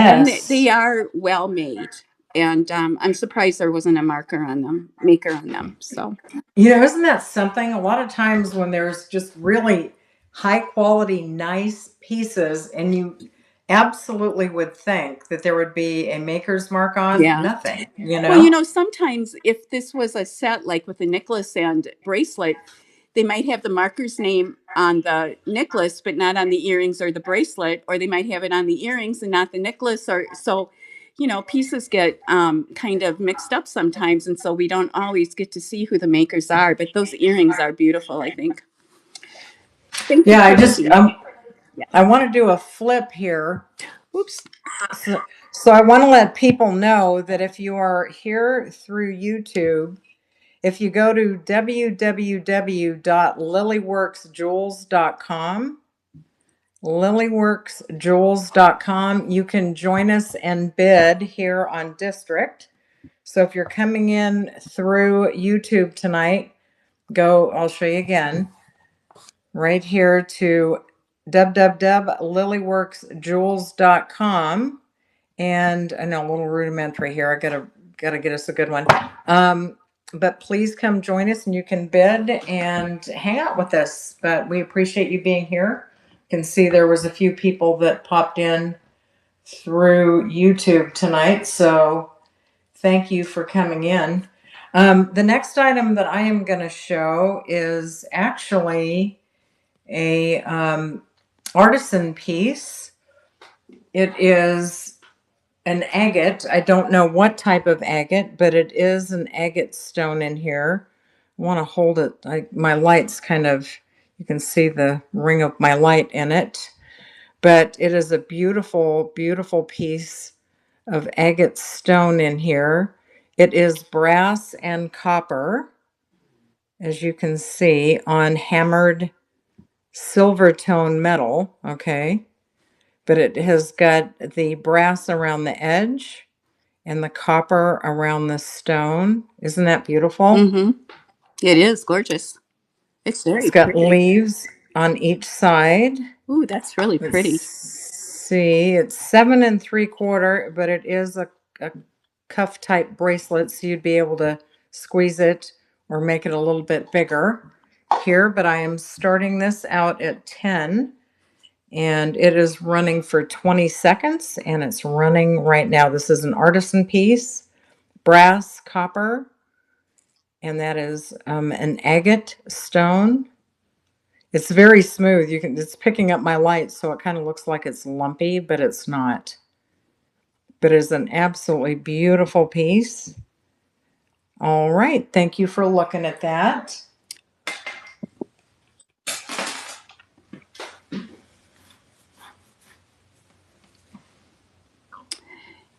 And they Yes. are well made. And I'm surprised there wasn't a maker on them. So Isn't that something? A lot of times when there's just really high quality, nice pieces, and you absolutely would think that there would be a maker's mark on yeah. nothing, Well, sometimes if this was a set like with a necklace and bracelet, they might have the marker's name on the necklace, but not on the earrings or the bracelet, or they might have it on the earrings and not the necklace. Or so, pieces get kind of mixed up sometimes, and so we don't always get to see who the makers are. But those earrings are beautiful, I think. Thank you Yeah, for looking. I want to do a flip here. Oops. So I want to let people know that if you are here through YouTube, if you go to www.lilyworksjewels.com, lilyworksjewels.com, you can join us and bid here on District. So if you're coming in through YouTube tonight, I'll show you again, right here to www.lilyworksjewels.com. And I know, a little rudimentary here. I gotta get us a good one. But please come join us, and you can bid and hang out with us. But we appreciate you being here. You can see there was a few people that popped in through YouTube tonight, so thank you for coming in. The next item that I am going to show is actually a artisan piece. It is an agate. I don't know what type of agate, but it is an agate stone in here. I want to hold it. My light's kind of, you can see the ring of my light in it. But it is a beautiful, beautiful piece of agate stone in here. It is brass and copper, as you can see, on hammered silver tone metal. Okay. But it has got the brass around the edge and the copper around the stone. Isn't that beautiful? Mm-hmm. It is gorgeous. It's very It's got pretty. leaves on each side. Ooh, that's really pretty. Let's see, it's 7 3/4, but it is a cuff type bracelet, so you'd be able to squeeze it or make it a little bit bigger here. But I am starting this out at 10. And it is running for 20 seconds, and it's running right now. This is an artisan piece, brass, copper, and that is an agate stone. It's very smooth. It's picking up my light, so it kind of looks like it's lumpy, but it's not. But it's an absolutely beautiful piece. All right, thank you for looking at that.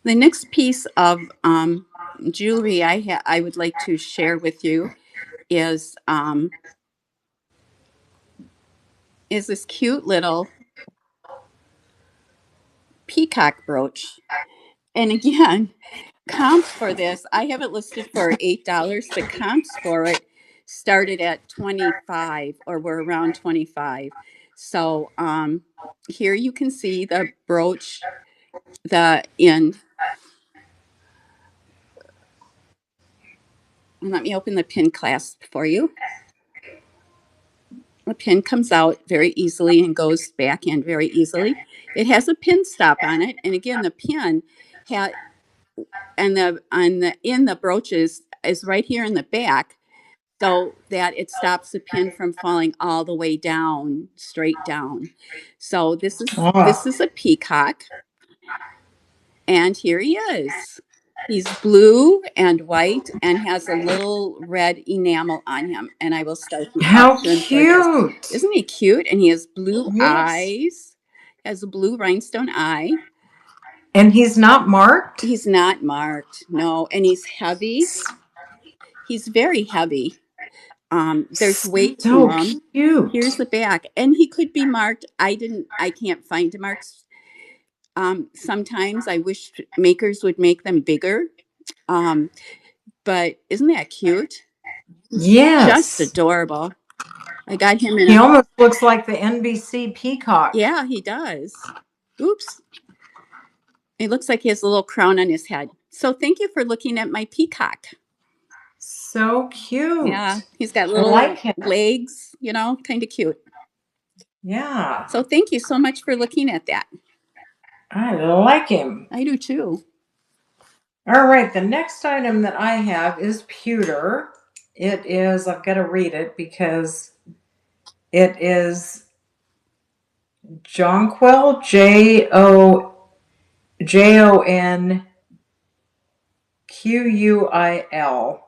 The next piece of jewelry I would like to share with you is this cute little peacock brooch. And again, comps for this, I have it listed for $8, but comps for it started at 25, or we're around 25. So here you can see the brooch, and let me open the pin clasp for you. The pin comes out very easily and goes back in very easily. It has a pin stop on it, and again, the pin in the brooches is right here in the back, so that it stops the pin from falling all the way down, straight down. So this is a peacock, and here he is. He's blue and white and has a little red enamel on him. And I will start the auction for this. Isn't he cute? And he has blue eyes. Has a blue rhinestone eye. And he's not marked? He's not marked, no. And he's heavy. He's very heavy. There's weight to him. Cute. Here's the back. And he could be marked. I can't find the marks. Sometimes I wish makers would make them bigger. But isn't that cute? Yes. Just adorable. I got him in. He almost looks like the NBC peacock. Yeah, he does. Oops. It looks like he has a little crown on his head. So thank you for looking at my peacock. So cute. Yeah, he's got little legs, kind of cute. Yeah. So thank you so much for looking at that. I like him. I do too. All right, the next item that I have is pewter. It is, I've got to read it because it is Jonquil, Jonquil, Jonquil.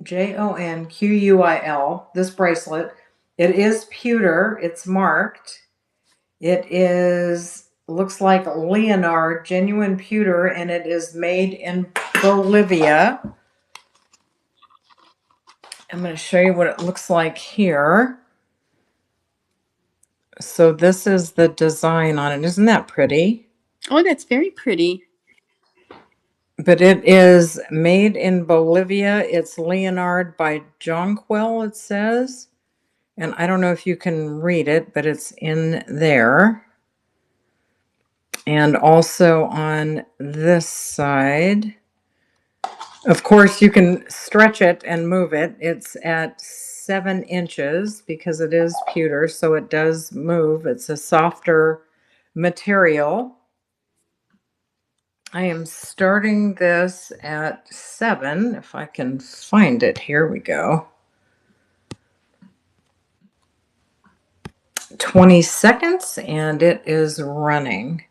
Jonquil, this bracelet. It is pewter. It's marked. It looks like Leonard, genuine pewter, and it is made in Bolivia. I'm going to show you what it looks like here. So this is the design on it. Isn't that pretty? Oh, that's very pretty. But it is made in Bolivia. It's Leonard by Jonquil, it says. And I don't know if you can read it, but it's in there. And also on this side, of course, you can stretch it and move it. It's at 7 inches because it is pewter, so it does move. It's a softer material. I am starting this at 7. If I can find it, here we go. 20 seconds, and it is running.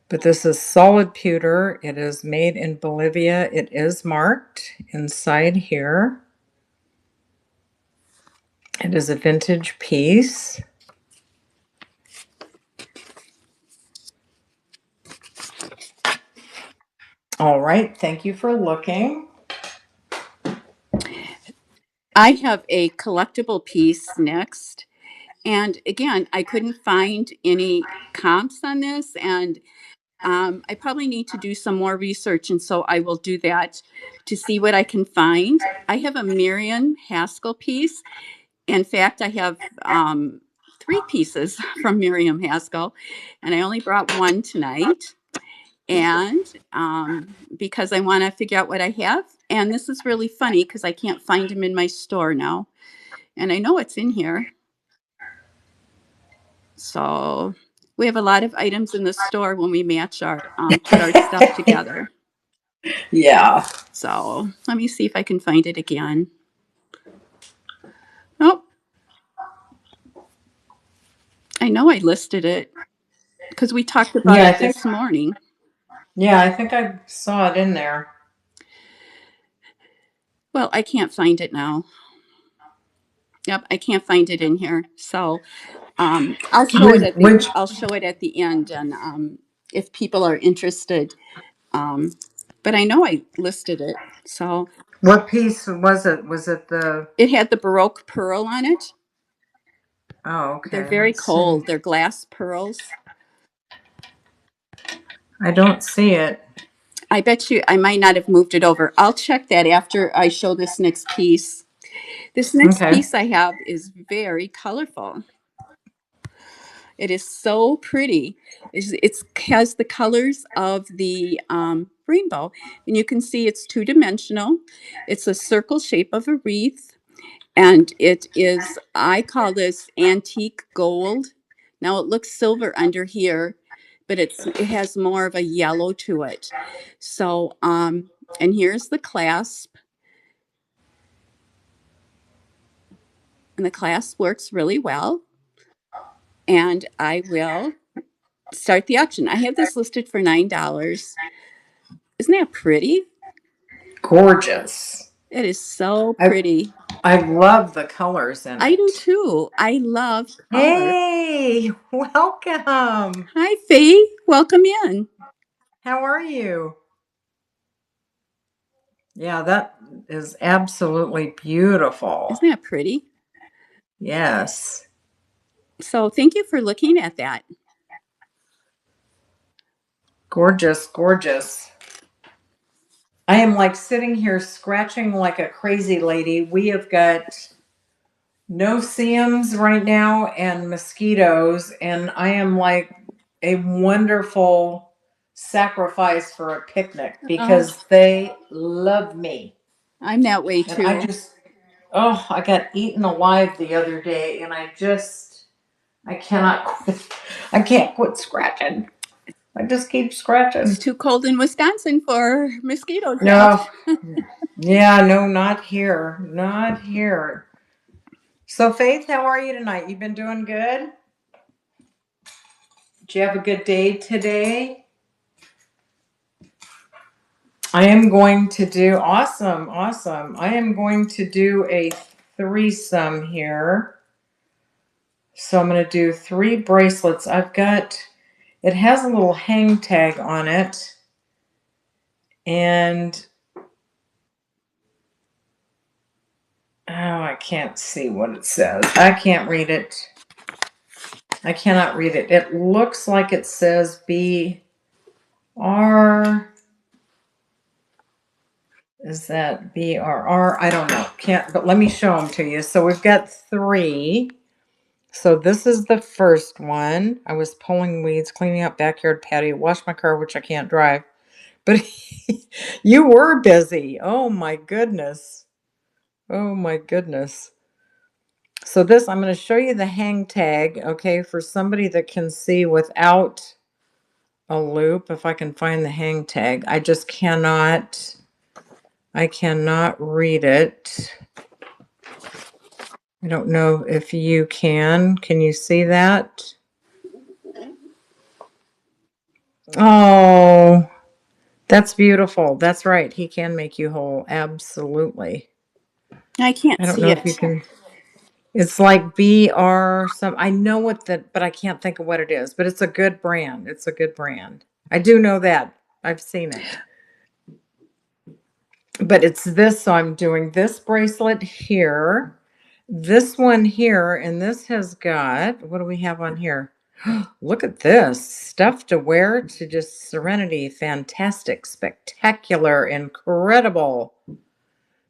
But this is solid pewter. It is made in Bolivia. It is marked inside here. It is a vintage piece. All right, thank you for looking. I have a collectible piece next. And again, I couldn't find any comps on this, and I probably need to do some more research, and so I will do that to see what I can find. I have a Miriam Haskell piece. In fact, I have 3 pieces from Miriam Haskell, and I only brought one tonight. And because I want to figure out what I have, and this is really funny because I can't find them in my store now, and I know it's in here. So we have a lot of items in the store when we match our put our stuff together. Yeah. So let me see if I can find it again. Oh, I know I listed it because we talked about it this morning. Yeah, I think I saw it in there. Well, I can't find it now. Yep, I can't find it in here. So I'll show it at the end, and if people are interested. But I know I listed it. So what piece was it? Was it the? It had the Baroque pearl on it. Oh, okay. They're very cold. They're glass pearls. I don't see it. I bet you I might not have moved it over. I'll check that after I show this next piece. This next piece I have is very colorful. It is so pretty. It has the colors of the rainbow, and you can see it's 2-dimensional. It's a circle shape of a wreath, and it is, I call this antique gold. Now it looks silver under here, but it has more of a yellow to it. So, and here's the clasp. And the clasp works really well. And I will start the auction. I have this listed for $9. Isn't that pretty? Gorgeous. It is so pretty. I love the colors in it. I do too. I love color. Hey, welcome. Hi, Faye. Welcome in. How are you? Yeah, that is absolutely beautiful. Isn't that pretty? Yes. So thank you for looking at that. Gorgeous, gorgeous. I am like sitting here scratching like a crazy lady. We have got no-see-ums right now and mosquitoes, and I am like a wonderful sacrifice for a picnic because they love me. I'm that way too. And I got eaten alive the other day, and I cannot quit. I can't quit scratching. I just keep scratching. It's too cold in Wisconsin for mosquitoes. No. Yeah, no, not here. Not here. So, Faith, how are you tonight? You been doing good? Did you have a good day today? I am going to do awesome. I am going to do a threesome here. So I'm going to do 3 bracelets. It has a little hang tag on it. And, oh, I can't see what it says. I can't read it. I cannot read it. It looks like it says BR. Is that BRR? I don't know. Can't, but let me show them to you. So we've got 3. So this is the first one. I was pulling weeds, cleaning up backyard patio, washed my car, which I can't drive. But you were busy. Oh my goodness. Oh my goodness. So this, I'm going to show you the hang tag, okay, for somebody that can see without a loop. If I can find the hang tag, I cannot read it. I don't know if you can. Can you see that? Oh, that's beautiful. That's right. He can make you whole. Absolutely. I can't I don't see know if you it. can. It's like BR some. I know what but I can't think of what it is. But it's a good brand. It's a good brand. I do know that. I've seen it. But it's this. So I'm doing this bracelet here, this one here, and this has got, what do we have on here? Look at this stuff to wear to just serenity. Fantastic, spectacular, incredible.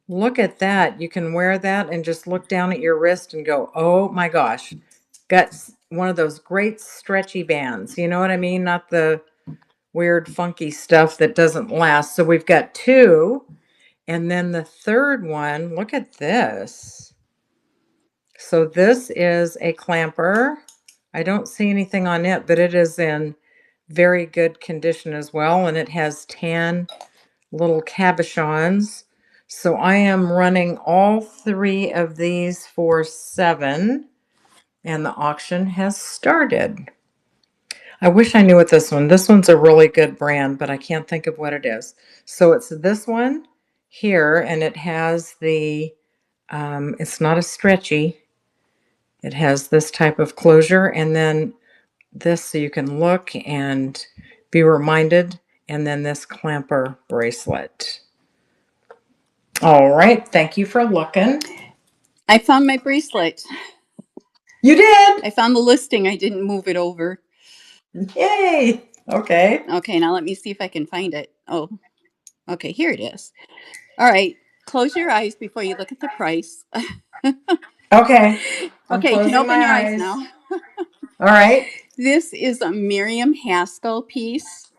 Look at that. You can wear that and just look down at your wrist and go, oh my gosh. Got one of those great stretchy bands. You know what I mean? Not the weird funky stuff that doesn't last. So we've got 2. And then the third one, look at this. So this is a clamper. I don't see anything on it, but it is in very good condition as well. And it has 10 little cabochons. So I am running all 3 of these for $7. And the auction has started. I wish I knew what this one's a really good brand, but I can't think of what it is. So it's this one here, and it has it's not a stretchy. It has this type of closure, and then this so you can look and be reminded, and then this clamper bracelet. All right, thank you for looking. I found my bracelet. You did? I found the listing. I didn't move it over. Yay! Okay. Okay, now let me see if I can find it. Oh, okay, here it is. All right, close your eyes before you look at the price. Okay. I'm Okay, you can closing open my your eyes eyes. now. All right. This is a Miriam Haskell piece.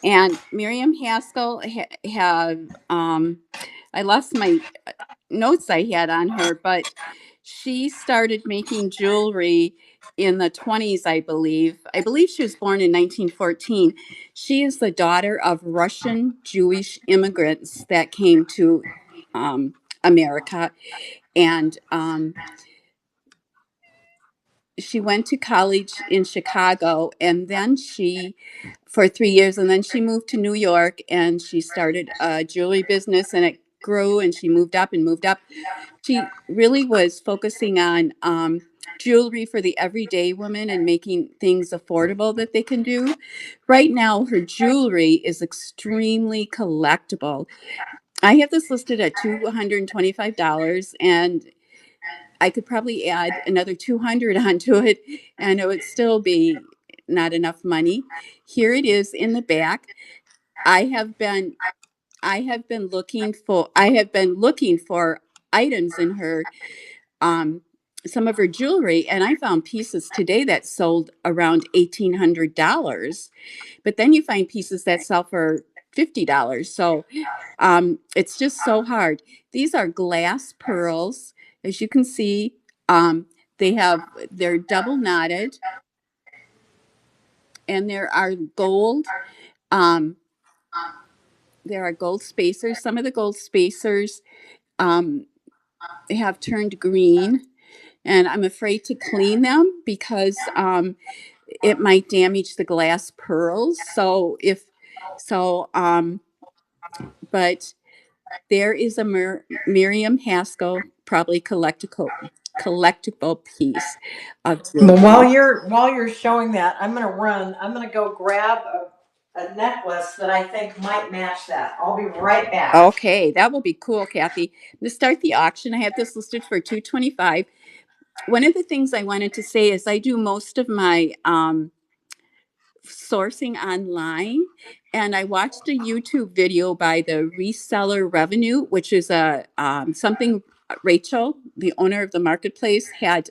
And Miriam Haskell had, I lost my notes I had on her, but she started making jewelry in the 20s, I believe. I believe she was born in 1914. She is the daughter of Russian Jewish immigrants that came to America. And she went to college in Chicago, and then for 3 years, and then she moved to New York, and she started a jewelry business, and it grew, and she moved up and moved up. She really was focusing on jewelry for the everyday woman and making things affordable that they can do. Right now, her jewelry is extremely collectible. I have this listed at $225, and I could probably add another 200 onto it, and it would still be not enough money. Here it is in the back. I have been looking for items in her some of her jewelry, and I found pieces today that sold around $1,800. But then you find pieces that sell for $50. So it's just so hard. These are glass pearls, as you can see. Um, they're double knotted, and there are gold. Um, there are gold spacers. Some of the gold spacers um, have turned green, and I'm afraid to clean them because it might damage the glass pearls. So but there is a Miriam Haskell, probably collectible piece of Well, jewelry. while you're showing that, I'm gonna run. I'm gonna go grab a necklace that I think might match that. I'll be right back. Okay, that will be cool, Kathy. To start the auction, I have this listed for $225. One of the things I wanted to say is I do most of my sourcing online, and I watched a YouTube video by the Reseller Revenue, which is a something Rachel, the owner of the marketplace, had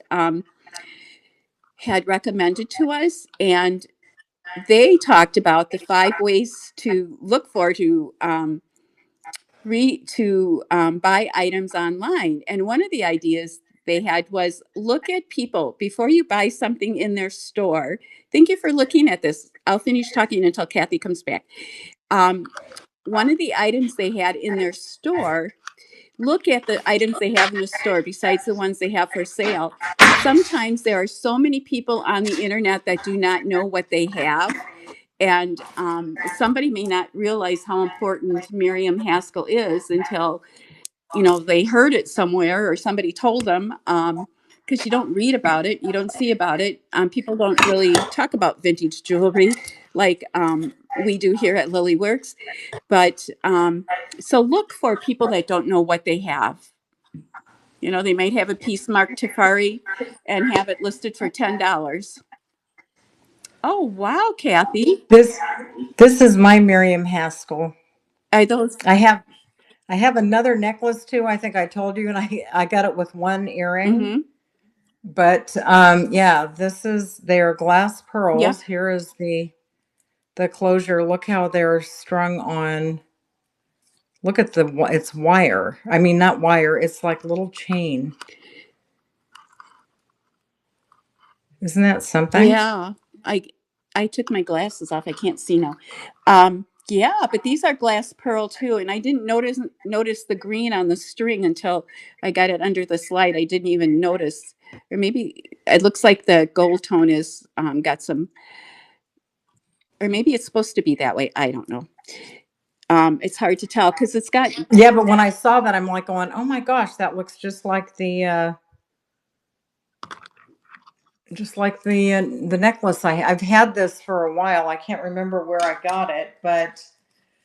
recommended to us, and they talked about the 5 ways to look for to buy items online. And one of the ideas they had was look at people before you buy something in their store. Thank you for looking at this. I'll finish talking until Kathy comes back. One of the items they had in their store, look at the items they have in the store besides the ones they have for sale. Sometimes there are so many people on the internet that do not know what they have. And somebody may not realize how important Miriam Haskell is until they heard it somewhere or somebody told them, because you don't read about it, you don't see about it. People don't really talk about vintage jewelry like we do here at Lily Works. But so look for people that don't know what they have. They might have a piece marked Tafari and have it listed for $10. Oh, wow, Kathy. This is my Miriam Haskell. Are those? I have another necklace too. I think I told you, and I got it with one earring. Mm-hmm. But yeah, they are glass Yep. pearls. Here is the closure. Look how they're strung on. Look at it's wire. I mean, not wire. It's like little chain. Isn't that something? Yeah. I took my glasses off. I can't see now. Yeah, but these are glass pearl too, and I didn't notice the green on the string until I got it under the slide. I didn't even notice, or maybe it looks like the gold tone is got some, or maybe it's supposed to be that way. I don't know. It's hard to tell because it's got. Yeah, but when I saw that, I'm like going, "Oh my gosh, that looks just like the necklace I've had this for a while. I can't remember where I got it, but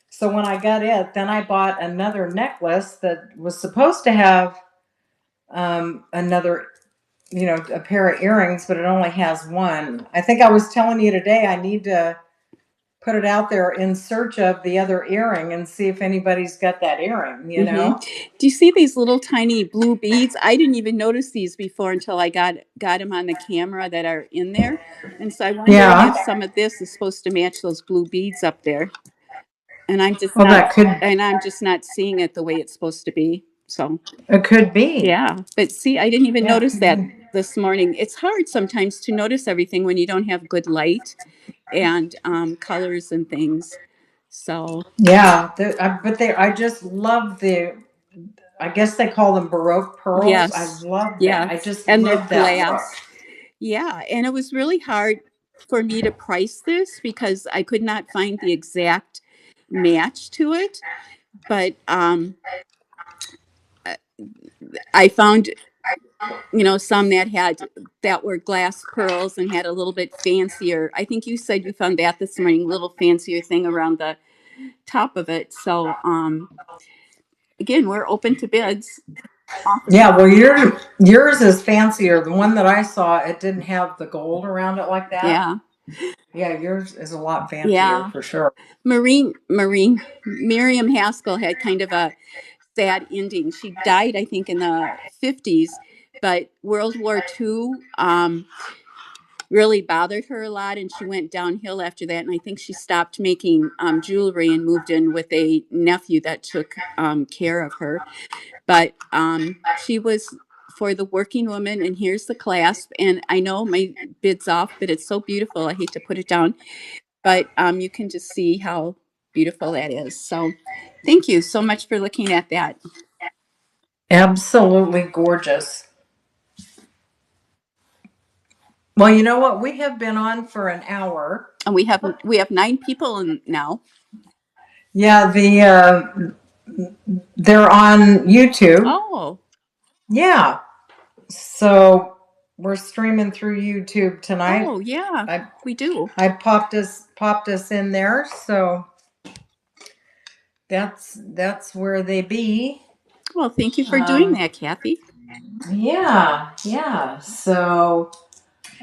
so when I got it, then I bought another necklace that was supposed to have another, a pair of earrings, but it only has one. I think I was telling you today I need to put it out there in search of the other earring and see if anybody's got that earring, Mm-hmm. Do you see these little tiny blue beads? I didn't even notice these before until I got them on the camera that are in there. And so I wonder if some of this is supposed to match those blue beads up there. And I'm just Well, not that could and I'm just not seeing it the way it's supposed to be. So it could be. yeah. But see, I didn't even Yeah. notice that this morning. It's hard sometimes to notice everything when you don't have good light and colors and things. So Yeah, I just love I guess they call them Baroque pearls. I yes. love that. I Yes. just And they're love that look. glass. Yeah, and it was really hard for me to price this because I could not find the exact match to it. But I found, some that were glass pearls and had a little bit fancier. I think you said you found that this morning, a little fancier thing around the top of it. So again, we're open to bids. Yeah, well, yours is fancier. The one that I saw, it didn't have the gold around it like that. Yeah. Yeah, yours is a lot fancier Yeah. for sure. Miriam Haskell had kind of a sad ending. She died, I think, in the 50s, but World War II really bothered her a lot, and she went downhill after that. And I think she stopped making jewelry and moved in with a nephew that took care of her. But she was for the working woman, and here's the clasp. And I know my bid's off, but it's so beautiful. I hate to put it down, but you can just see how beautiful that is. So thank you so much for looking at that. Absolutely gorgeous. Well, you know what? We have been on for an hour. And we have 9 people in now. Yeah, They're on YouTube. Oh, Yeah. So we're streaming through YouTube tonight. oh yeah, we do. I popped us in there, so that's where they be. Well, thank you for doing that, Kathy. Yeah. So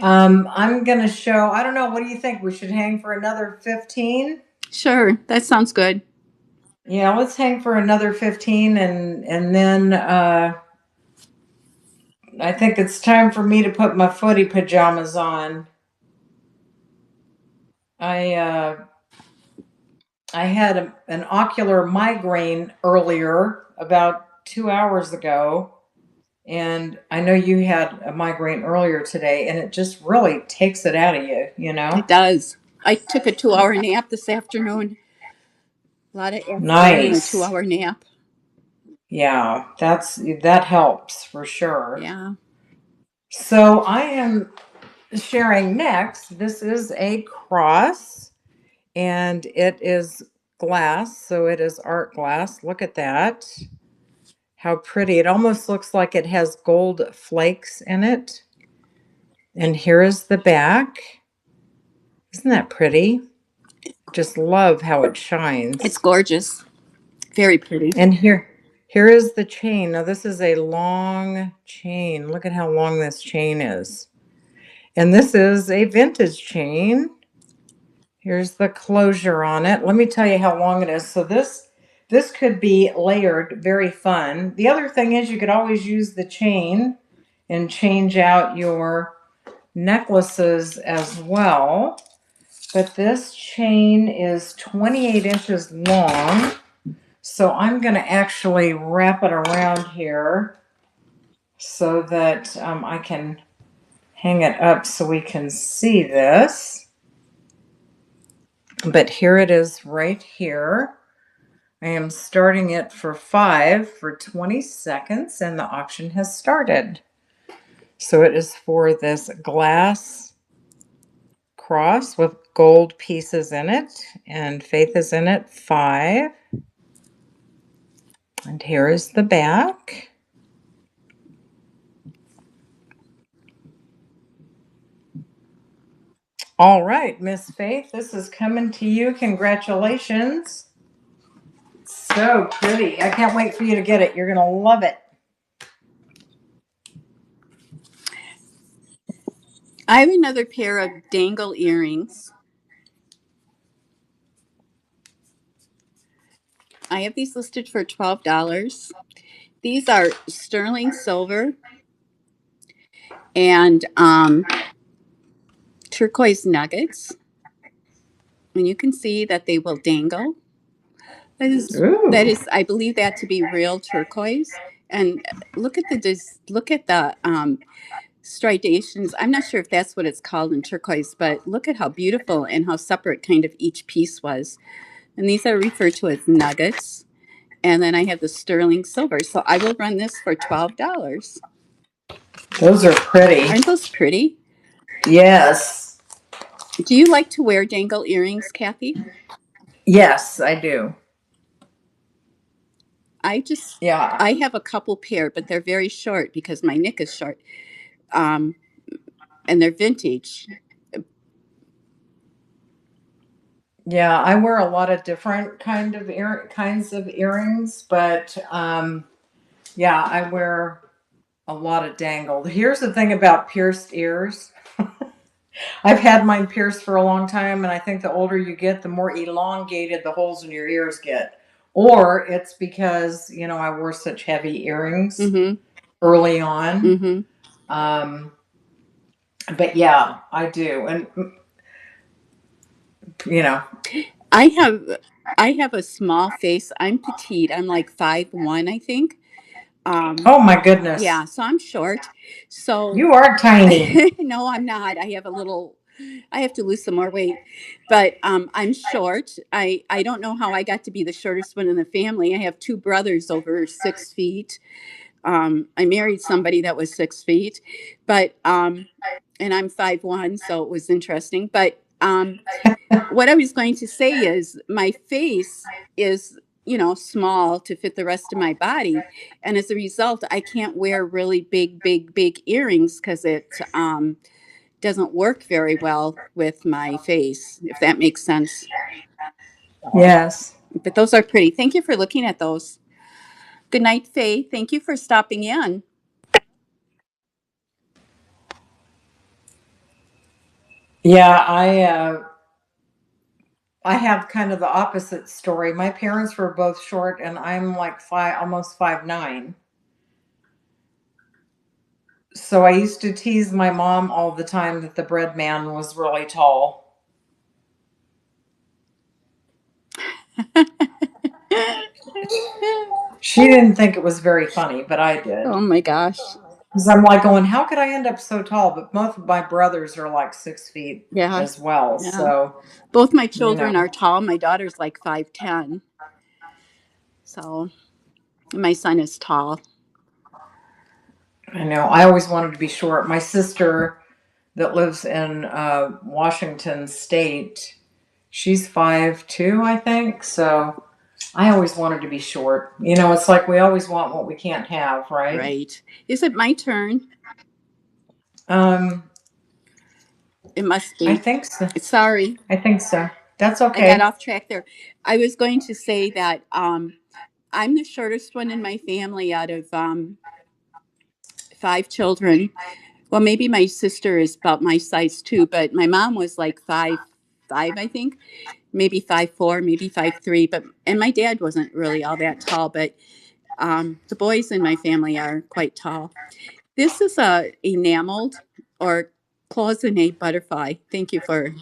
I'm gonna show. I don't know. What do you think? We should hang for another 15. Sure, that sounds good. Yeah, let's hang for another 15, and then I think it's time for me to put my footy pajamas on. I had an ocular migraine earlier, about 2 hours ago, and I know you had a migraine earlier today, and it just really takes it out of you, you know? It does. I took a 2-hour nap this afternoon. A lot of aspirin and a Nice. 2-hour nap. Yeah, that helps for sure. Yeah. So I am sharing next. This is a cross, and it is glass, so it is art glass. Look at that. How pretty. It almost looks like it has gold flakes in it. And here is the back. Isn't that pretty? Just love how it shines. It's gorgeous. Very pretty. And here is the chain. Now this is a long chain. Look at how long this chain is. And this is a vintage chain. Here's the closure on it. Let me tell you how long it is. So this could be layered, very fun. The other thing is you could always use the chain and change out your necklaces as well. But this chain is 28 inches long. So I'm going to actually wrap it around here so that I can hang it up so we can see this. But here it is right here. I am starting it for 5 for 20 seconds, and the auction has started. So it is for this glass cross with gold pieces in it, and Faith is in it 5. And here is the back. All right, Miss Faith, this is coming to you. Congratulations. So pretty. I can't wait for you to get it. You're going to love it. I have another pair of dangle earrings. I have these listed for $12. These are sterling silver and turquoise nuggets. And you can see that they will dangle. That is, I believe that to be real turquoise. And look at the striations. I'm not sure if that's what it's called in turquoise, but look at how beautiful and how separate kind of each piece was. And these are referred to as nuggets. And then I have the sterling silver. So I will run this for $12. Those are pretty. Aren't those pretty? Yes. Do you like to wear dangle earrings, Kathy? Yes, I do. I have a couple pair, but they're very short because my neck is short. And they're vintage. Yeah, I wear a lot of different kinds of earrings, but yeah, I wear a lot of dangled. Here's the thing about pierced ears. I've had mine pierced for a long time, and I think the older you get, the more elongated the holes in your ears get. Or it's because, I wore such heavy earrings early on. But yeah, I do. And, I have a small face. I'm petite. I'm like 5'1", I think. Oh my goodness. Yeah, so I'm short. So you are tiny. No, I'm not. I have to lose some more weight. But I'm short. I don't know how I got to be the shortest one in the family. I have 2 brothers over 6 feet. I married somebody that was 6 feet, but and I'm 5'1", so it was interesting. But what I was going to say is my face is, small to fit the rest of my body. And as a result, I can't wear really big earrings because it doesn't work very well with my face, if that makes sense. Yes. But those are pretty. Thank you for looking at those. Good night, Faye. Thank you for stopping in. Yeah, I have kind of the opposite story. My parents were both short, and I'm like almost 5'9". So I used to tease my mom all the time that the bread man was really tall. She didn't think it was very funny, but I did. Oh my gosh. Because I'm like going, how could I end up so tall? But both of my brothers are like 6 feet Yeah. as well. Yeah. So both my children are tall. My daughter's like 5'10". So my son is tall. I know. I always wanted to be short. My sister that lives in Washington State, she's 5'2", I think. So I always wanted to be short. It's like we always want what we can't have, right? Right. Is it my turn? It must be. I think so. Sorry. I think so. That's I okay. got off track there. I was going to say that I'm the shortest one in my family out of 5 children. Well, maybe my sister is about my size too, but my mom was like 5'5", I think, maybe 5'4", maybe 5'3", and my dad wasn't really all that tall, but the boys in my family are quite tall. This is a enameled or cloisonné butterfly. Thank you for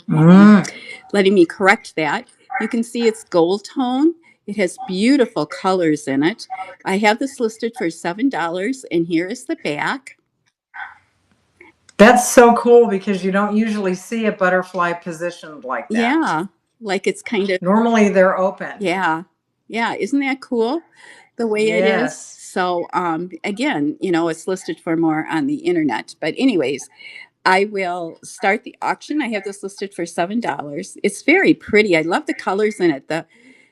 letting me correct that. You can see it's gold tone. It has beautiful colors in it. I have this listed for $7, and here is the back. That's so cool because you don't usually see a butterfly positioned like that. Yeah, like it's kind of... Normally they're open. Yeah. Yeah. Isn't that cool? The way it is. So, again, it's listed for more on the internet. But anyways, I will start the auction. I have this listed for $7. It's very pretty. I love the colors in it.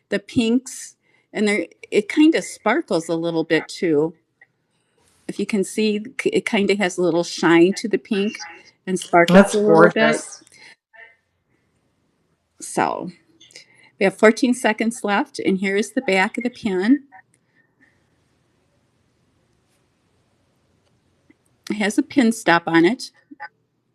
The pinks, and it kind of sparkles a little bit too. If you can see, it kind of has a little shine to the pink and sparkles. That's a little bit. So we have 14 seconds left, and here is the back of the pin. It has a pin stop on it.